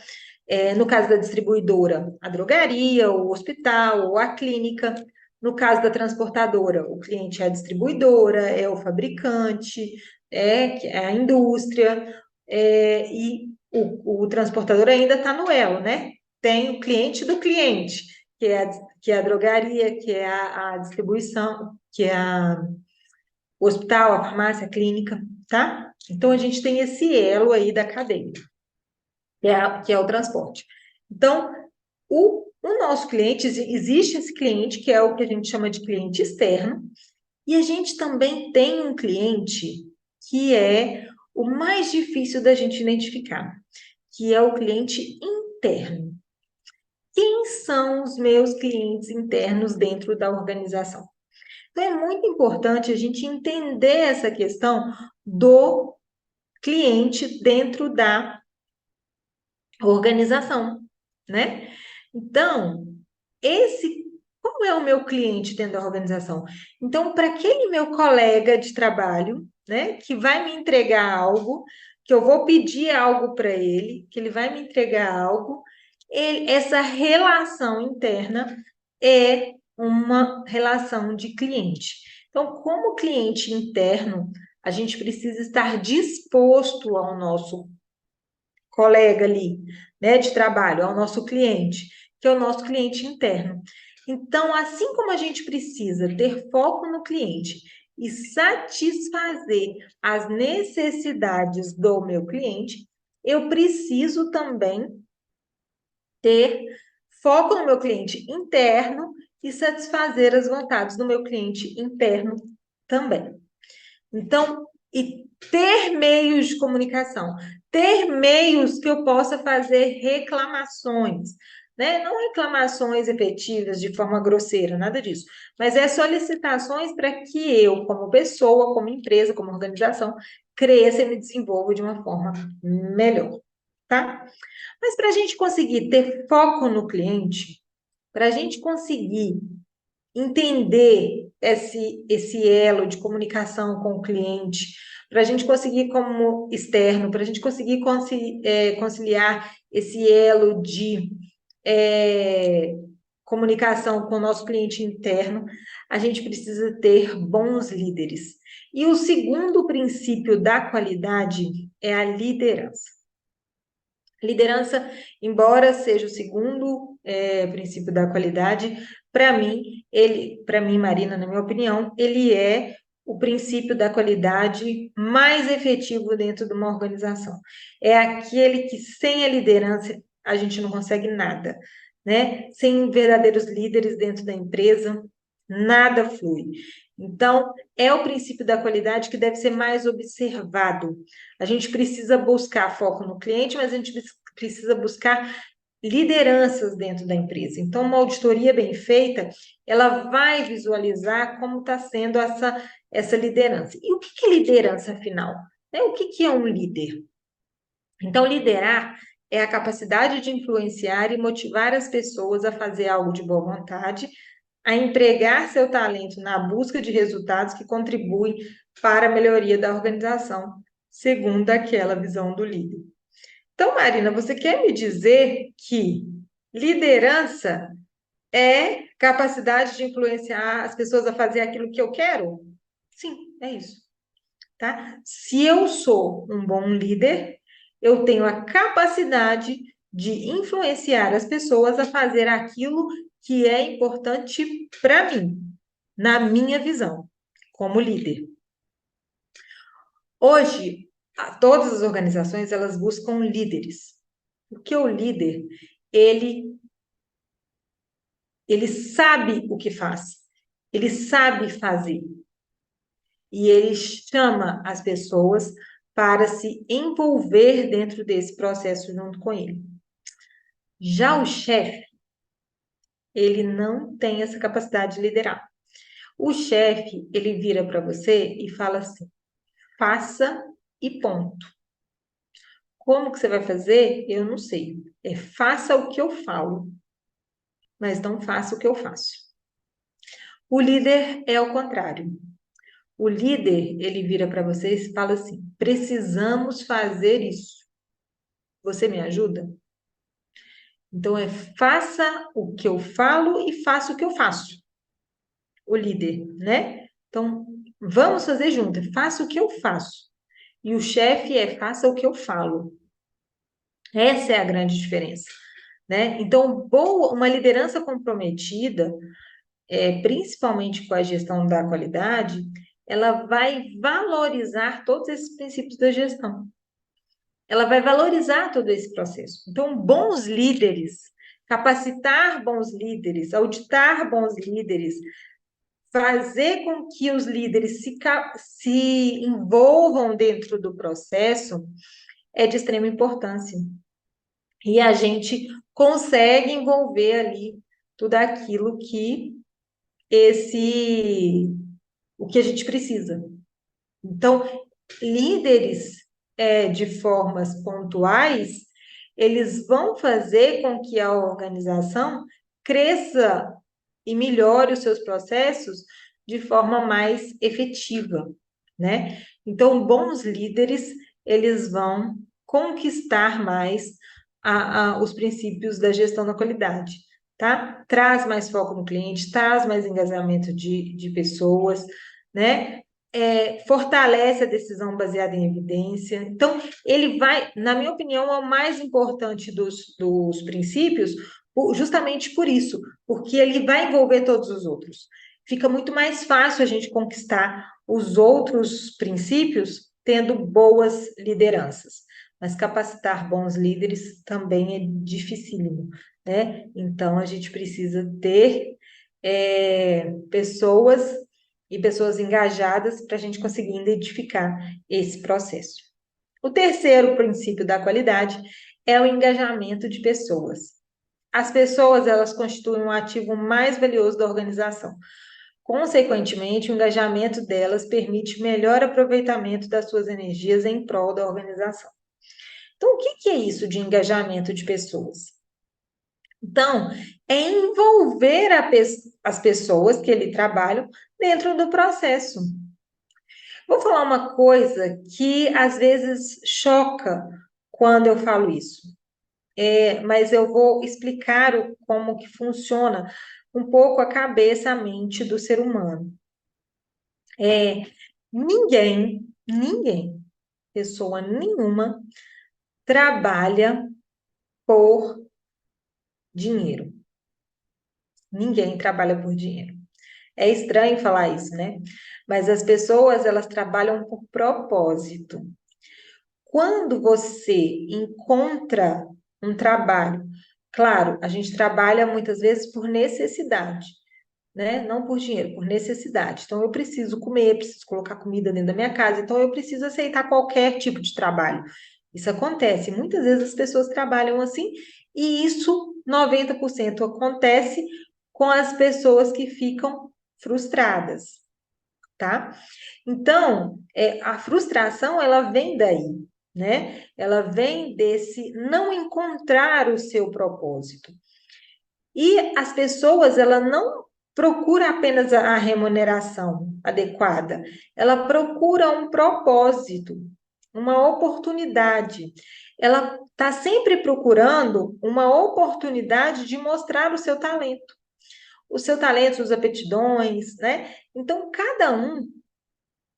Speaker 1: No caso da distribuidora, a drogaria, o hospital, ou a clínica. No caso da transportadora, o cliente é a distribuidora, é o fabricante, é a indústria, e o transportador ainda está no elo, né? Tem o cliente do cliente, que é a drogaria, que é a distribuição, que é o hospital, a farmácia, a clínica, tá? Então, a gente tem esse elo aí da cadeia, que é o transporte. Então, o nosso cliente, existe esse cliente, que é o que a gente chama de cliente externo, e a gente também tem um cliente que é o mais difícil da gente identificar, que é o cliente interno. Quem são os meus clientes internos dentro da organização? Então, é muito importante a gente entender essa questão do cliente dentro da organização, né? Então, como é o meu cliente dentro da organização? Então, para aquele meu colega de trabalho, né, que vai me entregar algo, que eu vou pedir algo para ele, que ele vai me entregar algo, essa relação interna é uma relação de cliente. Então, como cliente interno, a gente precisa estar disposto ao nosso colega ali, né, de trabalho, ao nosso cliente, que é o nosso cliente interno. Então, assim como a gente precisa ter foco no cliente e satisfazer as necessidades do meu cliente, eu preciso também ter foco no meu cliente interno e satisfazer as vontades do meu cliente interno também. Então, e ter meios de comunicação, ter meios que eu possa fazer reclamações, né? Não reclamações efetivas de forma grosseira, nada disso, mas solicitações para que eu, como pessoa, como empresa, como organização, cresça e me desenvolva de uma forma melhor, tá? Mas para a gente conseguir ter foco no cliente, para a gente conseguir entender esse elo de comunicação com o cliente, para a gente conseguir, como externo, para a gente conseguir conciliar esse elo de comunicação com o nosso cliente interno, a gente precisa ter bons líderes. E o segundo princípio da qualidade é a liderança. Liderança, embora seja o segundo princípio da qualidade, para mim, Marina, na minha opinião, ele é o princípio da qualidade mais efetivo dentro de uma organização. É aquele que sem a liderança a gente não consegue nada, né? Sem verdadeiros líderes dentro da empresa, nada flui. Então, é o princípio da qualidade que deve ser mais observado. A gente precisa buscar foco no cliente, mas a gente precisa buscar lideranças dentro da empresa. Então, uma auditoria bem feita, ela vai visualizar como está sendo essa liderança. E o que é liderança, afinal? O que é um líder? Então, liderar é a capacidade de influenciar e motivar as pessoas a fazer algo de boa vontade, a empregar seu talento na busca de resultados que contribuem para a melhoria da organização, segundo aquela visão do líder. Então, Marina, você quer me dizer que liderança é capacidade de influenciar as pessoas a fazer aquilo que eu quero? Sim, é isso, tá? Se eu sou um bom líder, eu tenho a capacidade de influenciar as pessoas a fazer aquilo que é importante para mim, na minha visão, como líder. Hoje, todas as organizações, elas buscam líderes. Porque o líder, ele, ele sabe o que faz, ele sabe fazer. E ele chama as pessoas para se envolver dentro desse processo junto com ele. Já o chefe, ele não tem essa capacidade de liderar. O chefe, ele vira para você e fala assim: faça e ponto. Como que você vai fazer? Eu não sei. Faça o que eu falo, mas não faça o que eu faço. O líder é o contrário. O líder, ele vira para vocês e fala assim: precisamos fazer isso. Você me ajuda? Então, faça o que eu falo e faça o que eu faço. O líder, né? Então, vamos fazer junto. Faça o que eu faço. E o chefe faça o que eu falo. Essa é a grande diferença, né? Então, uma liderança comprometida, principalmente com a gestão da qualidade, ela vai valorizar todos esses princípios da gestão. Ela vai valorizar todo esse processo. Então, bons líderes, capacitar bons líderes, auditar bons líderes, fazer com que os líderes se envolvam dentro do processo é de extrema importância. E a gente consegue envolver ali tudo aquilo que o que a gente precisa. Então, líderes de formas pontuais, eles vão fazer com que a organização cresça e melhore os seus processos de forma mais efetiva, né? Então, bons líderes, eles vão conquistar mais os princípios da gestão da qualidade, tá? Traz mais foco no cliente, traz mais engajamento de pessoas, né? Fortalece a decisão baseada em evidência. Então, ele vai, na minha opinião, é o mais importante dos princípios, justamente por isso, porque ele vai envolver todos os outros. Fica muito mais fácil a gente conquistar os outros princípios tendo boas lideranças. Mas capacitar bons líderes também é dificílimo, né? Então, a gente precisa ter pessoas e pessoas engajadas para a gente conseguir identificar esse processo. O terceiro princípio da qualidade é o engajamento de pessoas. As pessoas, elas constituem um ativo mais valioso da organização. Consequentemente, o engajamento delas permite melhor aproveitamento das suas energias em prol da organização. Então, o que é isso de engajamento de pessoas? Então, é envolver as pessoas que ele trabalham dentro do processo. Vou falar uma coisa que às vezes choca quando eu falo isso, mas eu vou explicar como que funciona um pouco a cabeça, a mente do ser humano. Ninguém, pessoa nenhuma, trabalha por dinheiro. Ninguém trabalha por dinheiro. É estranho falar isso, né? Mas as pessoas, elas trabalham por propósito. Quando você encontra um trabalho, claro, a gente trabalha muitas vezes por necessidade, né? Não por dinheiro, por necessidade. Então, eu preciso comer, preciso colocar comida dentro da minha casa, então eu preciso aceitar qualquer tipo de trabalho. Isso acontece. Muitas vezes as pessoas trabalham assim, e isso 90% acontece com as pessoas que ficam frustradas, tá? Então, a frustração, ela vem daí, né? Ela vem desse não encontrar o seu propósito. E as pessoas, ela não procura apenas a remuneração adequada, ela procura um propósito, uma oportunidade. Ela está sempre procurando uma oportunidade de mostrar o seu talento, suas aptidões, né? Então, cada um,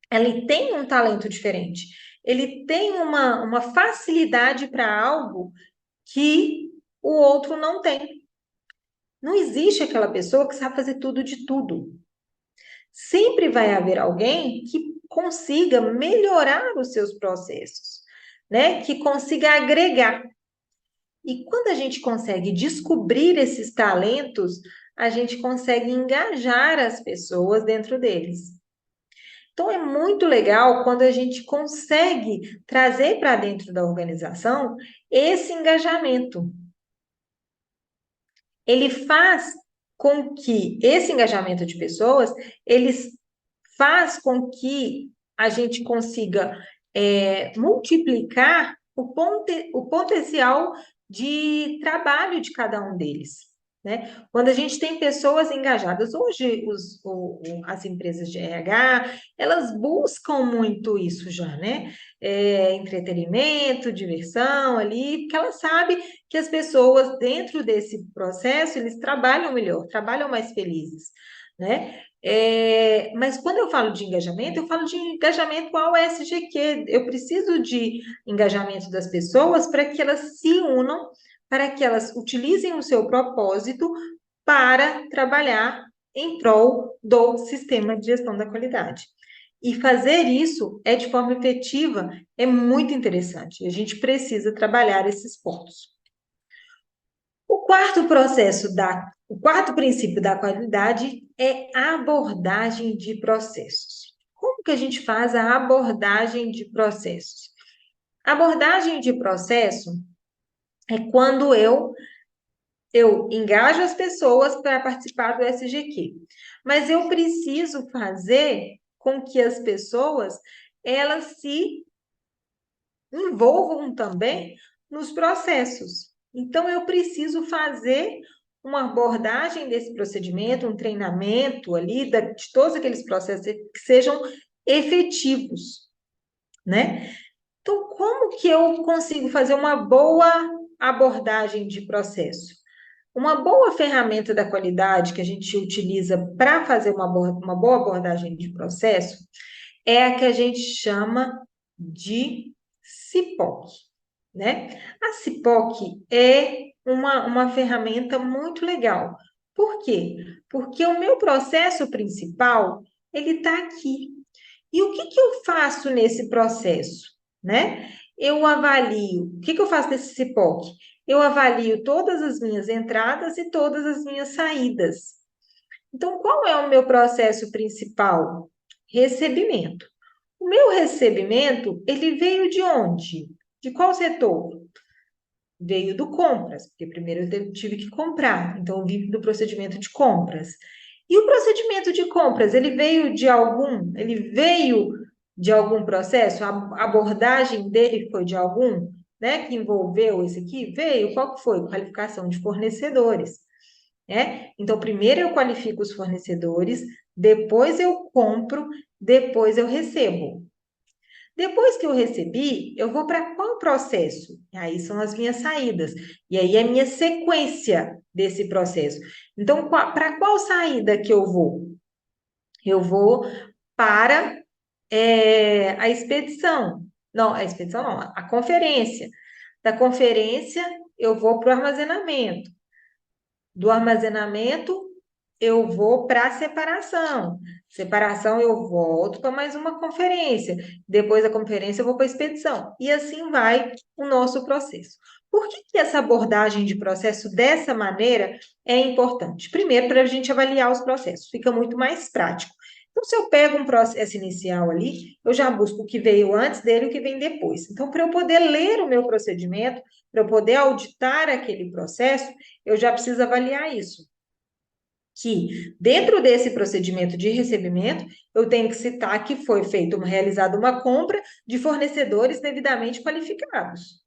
Speaker 1: ele tem um talento diferente. Ele tem uma facilidade para algo que o outro não tem. Não existe aquela pessoa que sabe fazer tudo de tudo. Sempre vai haver alguém que consiga melhorar os seus processos, né? Que consiga agregar. E quando a gente consegue descobrir esses talentos, a gente consegue engajar as pessoas dentro deles. Então, é muito legal quando a gente consegue trazer para dentro da organização esse engajamento. Ele faz com que esse engajamento de pessoas, ele faz com que a gente consiga multiplicar o potencial de trabalho de cada um deles, né? Quando a gente tem pessoas engajadas, hoje as empresas de RH, elas buscam muito isso já, né? Entretenimento, diversão ali, porque elas sabem que as pessoas dentro desse processo, eles trabalham melhor, trabalham mais felizes, né? Mas quando eu falo de engajamento, eu falo de engajamento ao SGQ. Eu preciso de engajamento das pessoas para que elas se unam, para que elas utilizem o seu propósito para trabalhar em prol do sistema de gestão da qualidade. E fazer isso de forma efetiva é muito interessante. A gente precisa trabalhar esses pontos. O quarto princípio da qualidade é a abordagem de processos. Como que a gente faz a abordagem de processos? A abordagem de processo é quando eu engajo as pessoas para participar do SGQ, mas eu preciso fazer com que as pessoas elas se envolvam também nos processos. Então, eu preciso fazer uma abordagem desse procedimento, um treinamento ali de todos aqueles processos que sejam efetivos, né? Então, como que eu consigo fazer uma boa abordagem de processo? Uma boa ferramenta da qualidade que a gente utiliza para fazer uma boa abordagem de processo é a que a gente chama de CIPOC, né? A CIPOC é uma ferramenta muito legal. Por quê? Porque o meu processo principal, ele está aqui. E o que que eu faço nesse processo, né? Eu avalio, o que que eu faço nesse CIPOC? Eu avalio todas as minhas entradas e todas as minhas saídas. Então, qual é o meu processo principal? Recebimento. O meu recebimento, ele veio de onde? De qual setor? Veio do compras, porque primeiro eu tive que comprar, então eu vim do procedimento de compras. E o procedimento de compras, ele veio de algum processo? A abordagem dele foi de algum, né, que envolveu esse aqui? Veio, qual que foi? Qualificação de fornecedores, né? Então, primeiro eu qualifico os fornecedores, depois eu compro, depois eu recebo. Depois que eu recebi, eu vou para qual processo? Aí são as minhas saídas. E aí é a minha sequência desse processo. Então, para qual saída que eu vou? Eu vou para a expedição. Não, a expedição não, a conferência. Da conferência, eu vou para o armazenamento. Do armazenamento, eu vou para a separação. Separação, eu volto para mais uma conferência. Depois da conferência, eu vou para a expedição. E assim vai o nosso processo. Por que que essa abordagem de processo dessa maneira é importante? Primeiro, para a gente avaliar os processos, fica muito mais prático. Então, se eu pego um processo inicial ali, eu já busco o que veio antes dele e o que vem depois. Então, para eu poder ler o meu procedimento, para eu poder auditar aquele processo, eu já preciso avaliar isso. Que dentro desse procedimento de recebimento, eu tenho que citar que foi realizada uma compra de fornecedores devidamente qualificados.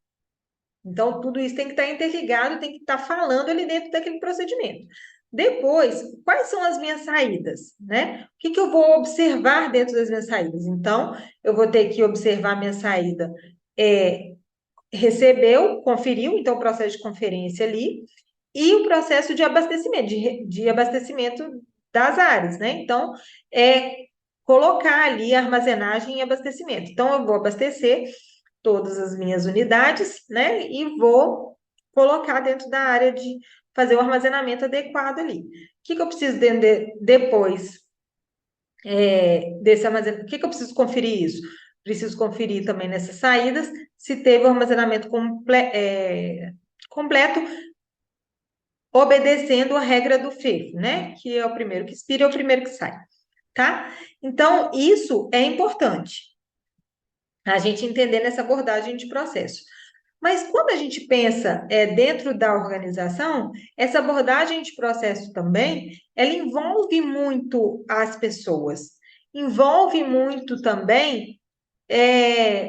Speaker 1: Então, tudo isso tem que estar interligado, tem que estar falando ali dentro daquele procedimento. Depois, quais são as minhas saídas, né? O que que eu vou observar dentro das minhas saídas? Então, eu vou ter que observar minha saída. Recebeu, conferiu, então, o processo de conferência ali, e o processo de abastecimento, de abastecimento das áreas, né? Então, colocar ali a armazenagem e abastecimento. Então, eu vou abastecer todas as minhas unidades, né? E vou colocar dentro da área de fazer o armazenamento adequado ali. O que eu preciso depois desse armazenamento? O que eu preciso conferir isso? Preciso conferir também nessas saídas se teve o armazenamento completo, obedecendo a regra do FIFO, né? Que é o primeiro que expira e é o primeiro que sai, tá? Então, isso é importante, a gente entender nessa abordagem de processo. Mas quando a gente pensa dentro da organização, essa abordagem de processo também, ela envolve muito as pessoas, envolve muito também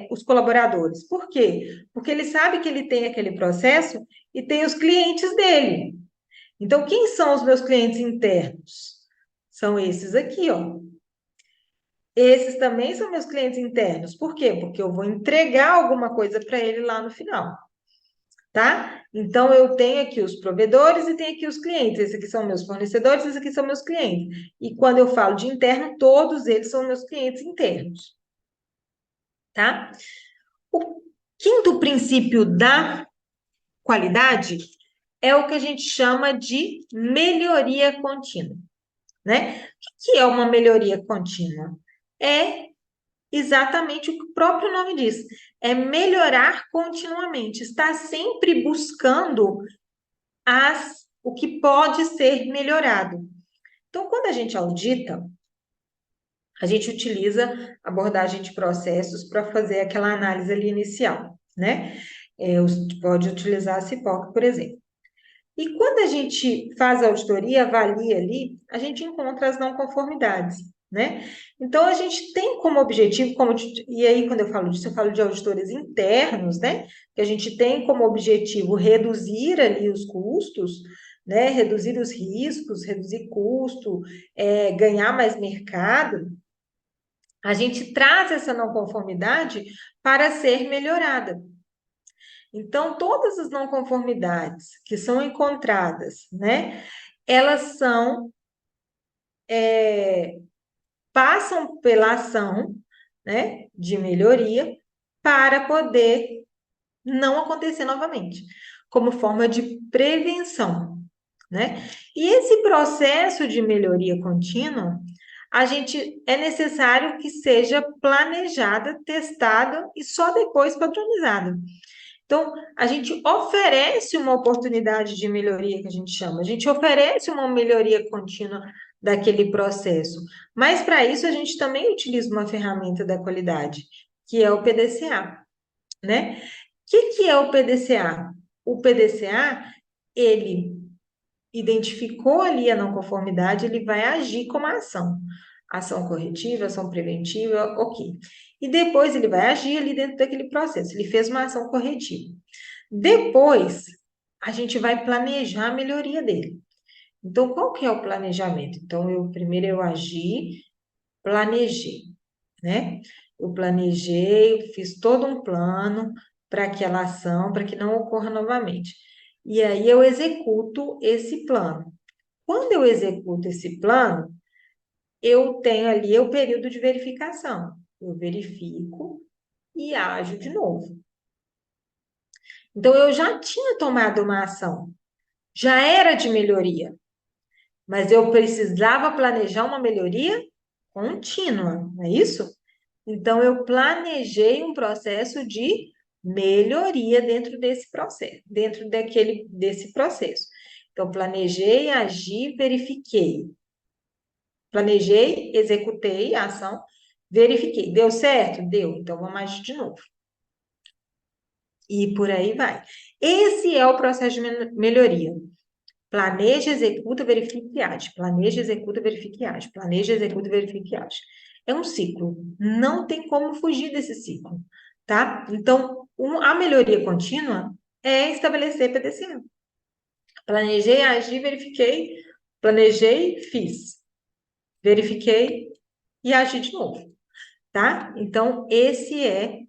Speaker 1: os colaboradores. Por quê? Porque ele sabe que ele tem aquele processo e tem os clientes dele. Então, quem são os meus clientes internos? São esses aqui, ó. Esses também são meus clientes internos. Por quê? Porque eu vou entregar alguma coisa para ele lá no final, tá? Então, eu tenho aqui os provedores e tenho aqui os clientes. Esses aqui são meus fornecedores, esses aqui são meus clientes. E quando eu falo de interno, todos eles são meus clientes internos, tá? O quinto princípio da qualidade é o que a gente chama de melhoria contínua, né? O que é uma melhoria contínua? É exatamente o que o próprio nome diz, é melhorar continuamente, estar sempre buscando o que pode ser melhorado. Então, quando a gente audita, a gente utiliza abordagem de processos para fazer aquela análise ali inicial, né? Pode utilizar a CIPOC, por exemplo. E quando a gente faz a auditoria, avalia ali, a gente encontra as não conformidades, né? Então, a gente tem como objetivo, e aí quando eu falo disso, eu falo de auditores internos, né? Que a gente tem como objetivo reduzir ali os custos, né? Reduzir os riscos, reduzir custo, ganhar mais mercado. A gente traz essa não conformidade para ser melhorada. Então, todas as não conformidades que são encontradas, né, elas passam pela ação, né, de melhoria para poder não acontecer novamente, como forma de prevenção, né? E esse processo de melhoria contínua, é necessário que seja planejada, testada e só depois padronizada. Então, a gente oferece uma oportunidade de melhoria, que a gente chama, a gente oferece uma melhoria contínua daquele processo. Mas, para isso, a gente também utiliza uma ferramenta da qualidade, que é o PDCA, né? O que é o PDCA? O PDCA, ele identificou ali a não conformidade, ele vai agir como ação. Ação corretiva, ação preventiva, ok. E depois ele vai agir ali dentro daquele processo. Ele fez uma ação corretiva. Depois, a gente vai planejar a melhoria dele. Então, qual que é o planejamento? Então, primeiro eu agi, planejei, né? Eu planejei, fiz todo um plano para aquela ação, para que não ocorra novamente. E aí eu executo esse plano. Quando eu executo esse plano, eu tenho ali o período de verificação. Eu verifico e ajo de novo. Então, eu já tinha tomado uma ação, já era de melhoria, mas eu precisava planejar uma melhoria contínua, não é isso? Então, eu planejei um processo de melhoria dentro desse processo, desse processo. Então, planejei, agi, verifiquei. Planejei, executei a ação, verifiquei. Deu certo? Deu. Então, vamos agir de novo. E por aí vai. Esse é o processo de melhoria. Planeja, executa, verifica e age. Planeja, executa, verifica e age. Planeja, executa, verifica e age. É um ciclo. Não tem como fugir desse ciclo, tá? Então, a melhoria contínua é estabelecer PDCA. Planejei, agi, verifiquei. Planejei, fiz. Verifiquei e agi de novo, tá? Então, esse é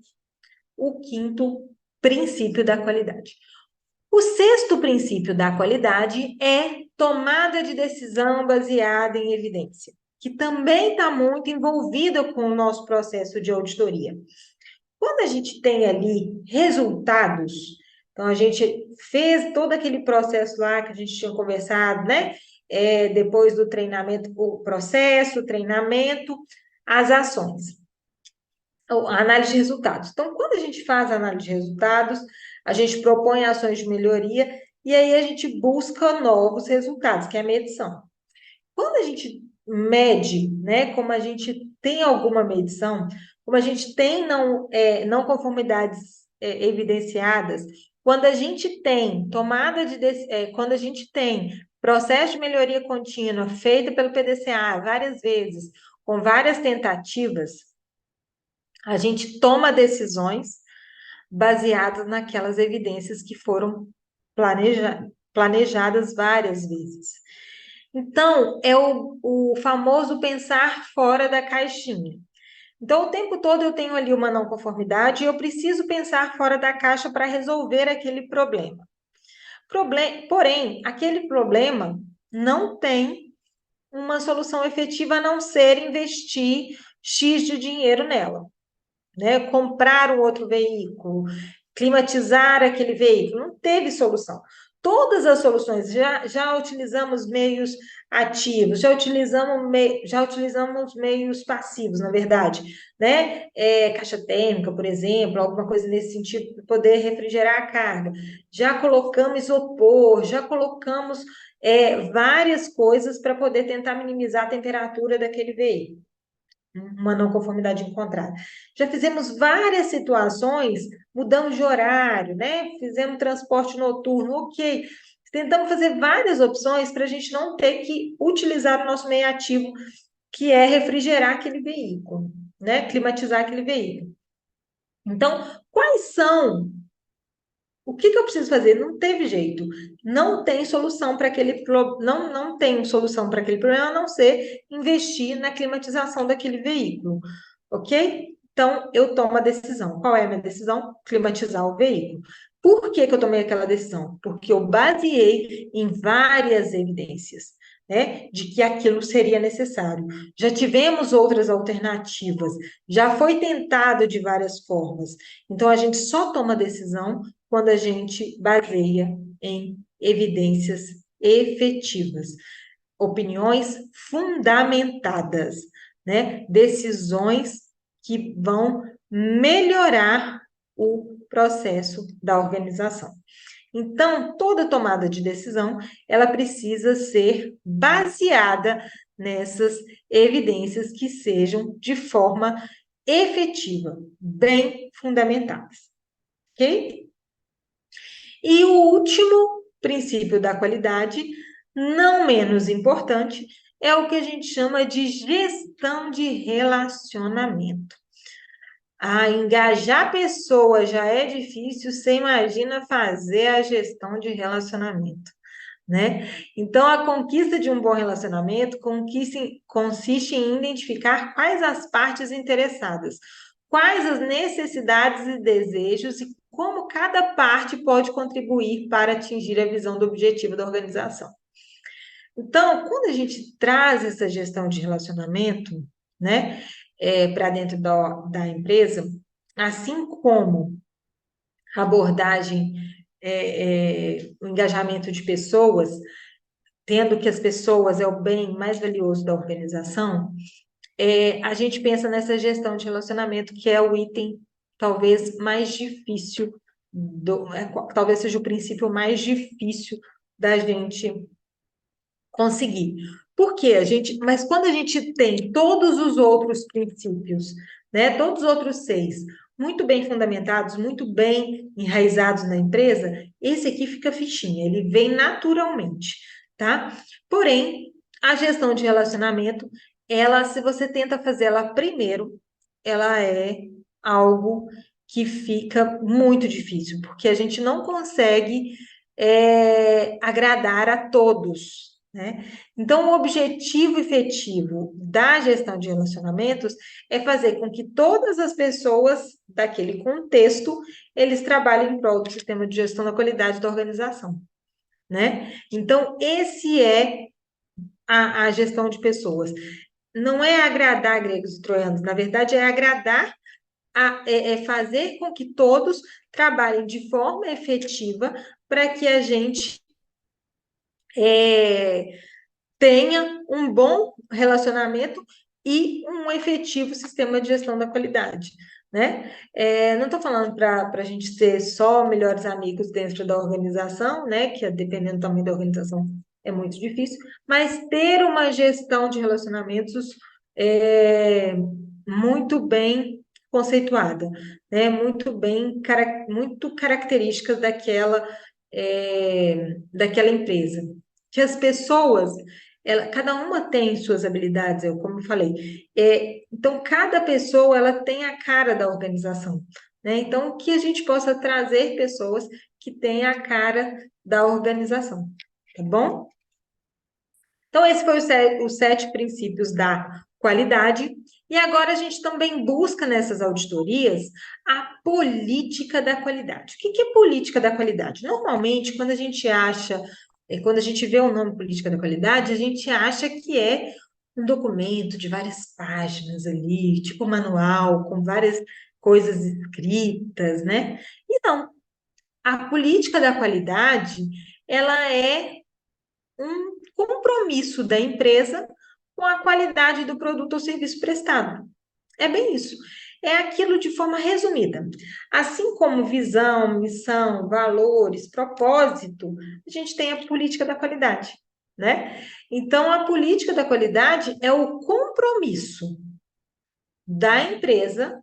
Speaker 1: o quinto princípio da qualidade. O sexto princípio da qualidade é tomada de decisão baseada em evidência, que também está muito envolvida com o nosso processo de auditoria. Quando a gente tem ali resultados, Então, a gente fez todo aquele processo lá que a gente tinha conversado, né? Depois do treinamento, o processo, o treinamento, as ações, a análise de resultados. Então, quando a gente faz a análise de resultados, a gente propõe ações de melhoria e aí a gente busca novos resultados, que é a medição. Quando a gente mede, né, como a gente tem alguma medição, como a gente tem não conformidades evidenciadas, quando a gente tem quando a gente tem processo de melhoria contínua feito pelo PDCA várias vezes, com várias tentativas, a gente toma decisões baseadas naquelas evidências que foram planejadas várias vezes. Então, é o famoso pensar fora da caixinha. Então, o tempo todo eu tenho ali uma não conformidade e eu preciso pensar fora da caixa para resolver aquele problema. Porém, aquele problema não tem uma solução efetiva a não ser investir X de dinheiro nela, né? Comprar um outro veículo, climatizar aquele veículo, não teve solução. Todas as soluções, já utilizamos meios ativos, já utilizamos meios passivos, na verdade, né? Caixa térmica, por exemplo, alguma coisa nesse sentido, para poder refrigerar a carga. Já colocamos isopor, já colocamos várias coisas para poder tentar minimizar a temperatura daquele veículo, uma não conformidade encontrada. Já fizemos várias situações, mudamos de horário, né? Fizemos transporte noturno, ok. Tentamos fazer várias opções para a gente não ter que utilizar o nosso meio ativo, que é refrigerar aquele veículo, né? Climatizar aquele veículo. Então, quais são o que eu preciso fazer? Não teve jeito. Não tem solução para não tem solução para aquele problema, a não ser investir na climatização daquele veículo, ok? Então, eu tomo a decisão. Qual é a minha decisão? Climatizar o veículo. Por que eu tomei aquela decisão? Porque eu baseei em várias evidências, né, de que aquilo seria necessário. Já tivemos outras alternativas, já foi tentado de várias formas. Então, a gente só toma decisão quando a gente baseia em evidências efetivas, opiniões fundamentadas, né? Decisões que vão melhorar o processo da organização. Então, toda tomada de decisão, ela precisa ser baseada nessas evidências que sejam de forma efetiva, bem fundamentadas, ok? E o último princípio da qualidade, não menos importante, é o que a gente chama de gestão de relacionamento. Engajar pessoas já é difícil, você imagina fazer a gestão de relacionamento, né? Então, a conquista de um bom relacionamento consiste em identificar quais as partes interessadas, quais as necessidades e desejos e como cada parte pode contribuir para atingir a visão do objetivo da organização. Então, quando a gente traz essa gestão de relacionamento, né, para dentro da empresa, assim como a abordagem, o engajamento de pessoas, tendo que as pessoas é o bem mais valioso da organização, a gente pensa nessa gestão de relacionamento, que é o item talvez mais difícil, talvez seja o princípio mais difícil da gente conseguir. Por quê? Mas quando a gente tem todos os outros princípios, né, todos os outros 6, muito bem fundamentados, muito bem enraizados na empresa, esse aqui fica fichinha, ele vem naturalmente, tá? Porém, a gestão de relacionamento, se você tenta fazer ela primeiro, ela é algo que fica muito difícil, porque a gente não consegue agradar a todos, né? Então, o objetivo efetivo da gestão de relacionamentos é fazer com que todas as pessoas daquele contexto, eles trabalhem em prol do sistema de gestão da qualidade da organização, né? Então, esse é a gestão de pessoas. Não é agradar gregos e troianos, na verdade, é agradar fazer com que todos trabalhem de forma efetiva para que a gente tenha um bom relacionamento e um efetivo sistema de gestão da qualidade, né? Não estou falando para a gente ser só melhores amigos dentro da organização, né? Que dependendo também da organização é muito difícil, mas ter uma gestão de relacionamentos muito bem conceituada, né? Muito características daquela empresa. Que as pessoas, cada uma tem suas habilidades, como eu falei. Então, cada pessoa ela tem a cara da organização, né? Então, que a gente possa trazer pessoas que têm a cara da organização, tá bom? Então, esse foi os 7 princípios da qualidade. E agora a gente também busca nessas auditorias a política da qualidade. O que é política da qualidade? Normalmente, quando a gente vê o nome política da qualidade, a gente acha que é um documento de várias páginas ali, tipo manual, com várias coisas escritas, né? E não, a política da qualidade, ela é um compromisso da empresa com a qualidade do produto ou serviço prestado. É bem isso. É aquilo de forma resumida. Assim como visão, missão, valores, propósito, a gente tem a política da qualidade, né? Então, a política da qualidade é o compromisso da empresa,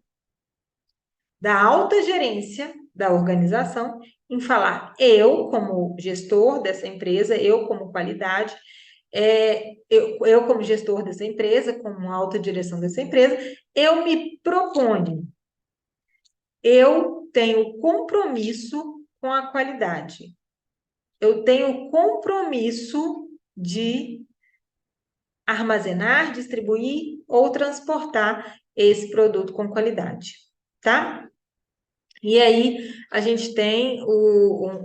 Speaker 1: da alta gerência da organização, em falar, eu, como gestor dessa empresa, eu, como qualidade, eu, como gestor dessa empresa, como alta direção dessa empresa, eu me proponho, eu tenho compromisso com a qualidade. Eu tenho compromisso de armazenar, distribuir ou transportar esse produto com qualidade, tá? E aí a gente tem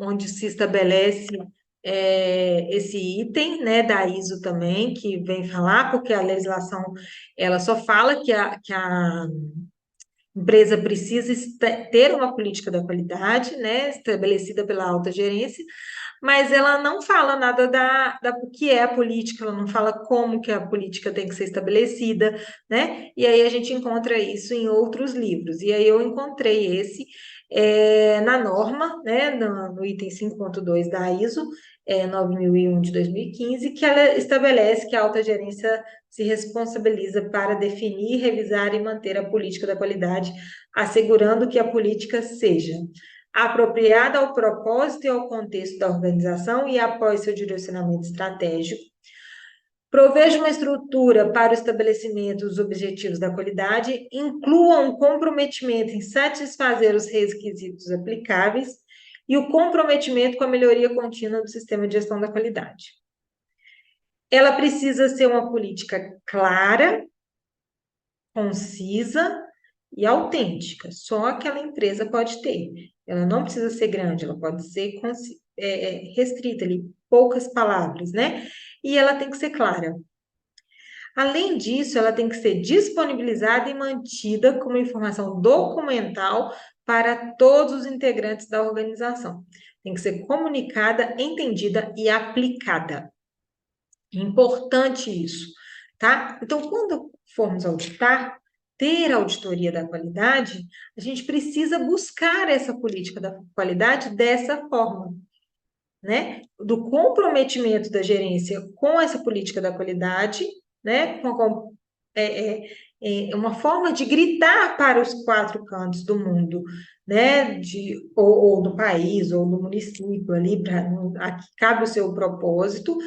Speaker 1: onde se estabelece esse item, né, da ISO também, que vem falar, porque a legislação ela só fala que a empresa precisa ter uma política da qualidade, né, estabelecida pela alta gerência, mas ela não fala nada do que é a política, ela não fala como que a política tem que ser estabelecida, né? E aí a gente encontra isso em outros livros. E aí eu encontrei esse na norma, né, no item 5.2 da ISO 9001 de 2015, que ela estabelece que a alta gerência se responsabiliza para definir, revisar e manter a política da qualidade, assegurando que a política seja apropriada ao propósito e ao contexto da organização e após seu direcionamento estratégico, proveja uma estrutura para o estabelecimento dos objetivos da qualidade, inclua um comprometimento em satisfazer os requisitos aplicáveis e o comprometimento com a melhoria contínua do sistema de gestão da qualidade. Ela precisa ser uma política clara, concisa e autêntica. Só aquela empresa pode ter. Ela não precisa ser grande, ela pode ser restrita ali, poucas palavras, né? E ela tem que ser clara. Além disso, ela tem que ser disponibilizada e mantida como informação documental para todos os integrantes da organização. Tem que ser comunicada, entendida e aplicada. Importante isso, tá? Então, quando formos auditar, ter auditoria da qualidade, a gente precisa buscar essa política da qualidade dessa forma, né? Do comprometimento da gerência com essa política da qualidade, né? Uma forma de gritar para os 4 cantos do mundo, né? Ou do país, ou do município ali, aqui cabe o seu propósito,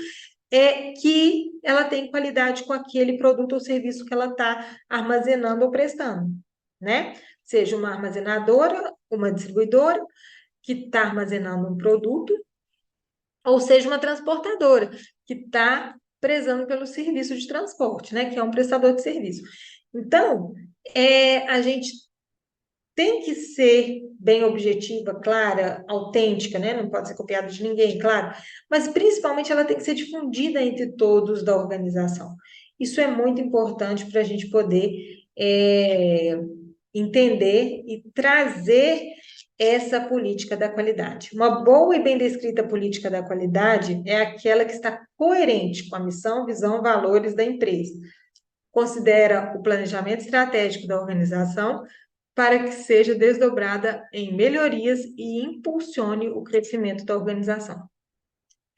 Speaker 1: que ela tem qualidade com aquele produto ou serviço que ela está armazenando ou prestando, né? Seja uma armazenadora, uma distribuidora que está armazenando um produto, ou seja uma transportadora que está prezando pelo serviço de transporte, né? Que é um prestador de serviço. Então, a gente tem que ser bem objetiva, clara, autêntica, né? Não pode ser copiada de ninguém, claro, mas principalmente ela tem que ser difundida entre todos da organização. Isso é muito importante para a gente poder entender e trazer essa política da qualidade. Uma boa e bem descrita política da qualidade é aquela que está coerente com a missão, visão, valores da empresa. Considera o planejamento estratégico da organização para que seja desdobrada em melhorias e impulsione o crescimento da organização.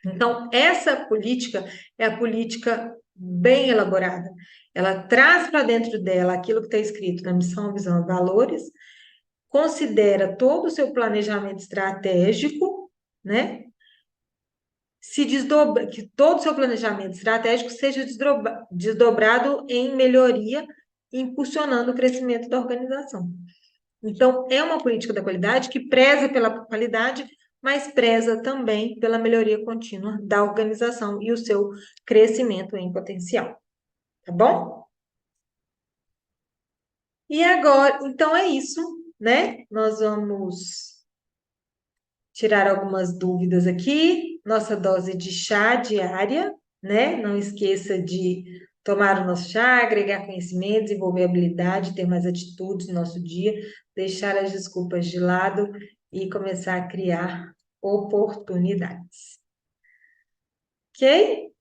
Speaker 1: Então, essa política é a política bem elaborada. Ela traz para dentro dela aquilo que está escrito na missão, visão e valores, considera todo o seu planejamento estratégico, né? Se desdobra, que todo o seu planejamento estratégico seja desdobrado em melhoria, impulsionando o crescimento da organização. Então, é uma política da qualidade que preza pela qualidade, mas preza também pela melhoria contínua da organização e o seu crescimento em potencial. Tá bom? E agora, então é isso, né? Nós vamos tirar algumas dúvidas aqui. Nossa dose de chá diária, né? Não esqueça de tomar o nosso chá, agregar conhecimento, desenvolver habilidade, ter mais atitudes no nosso dia, deixar as desculpas de lado e começar a criar oportunidades. Ok?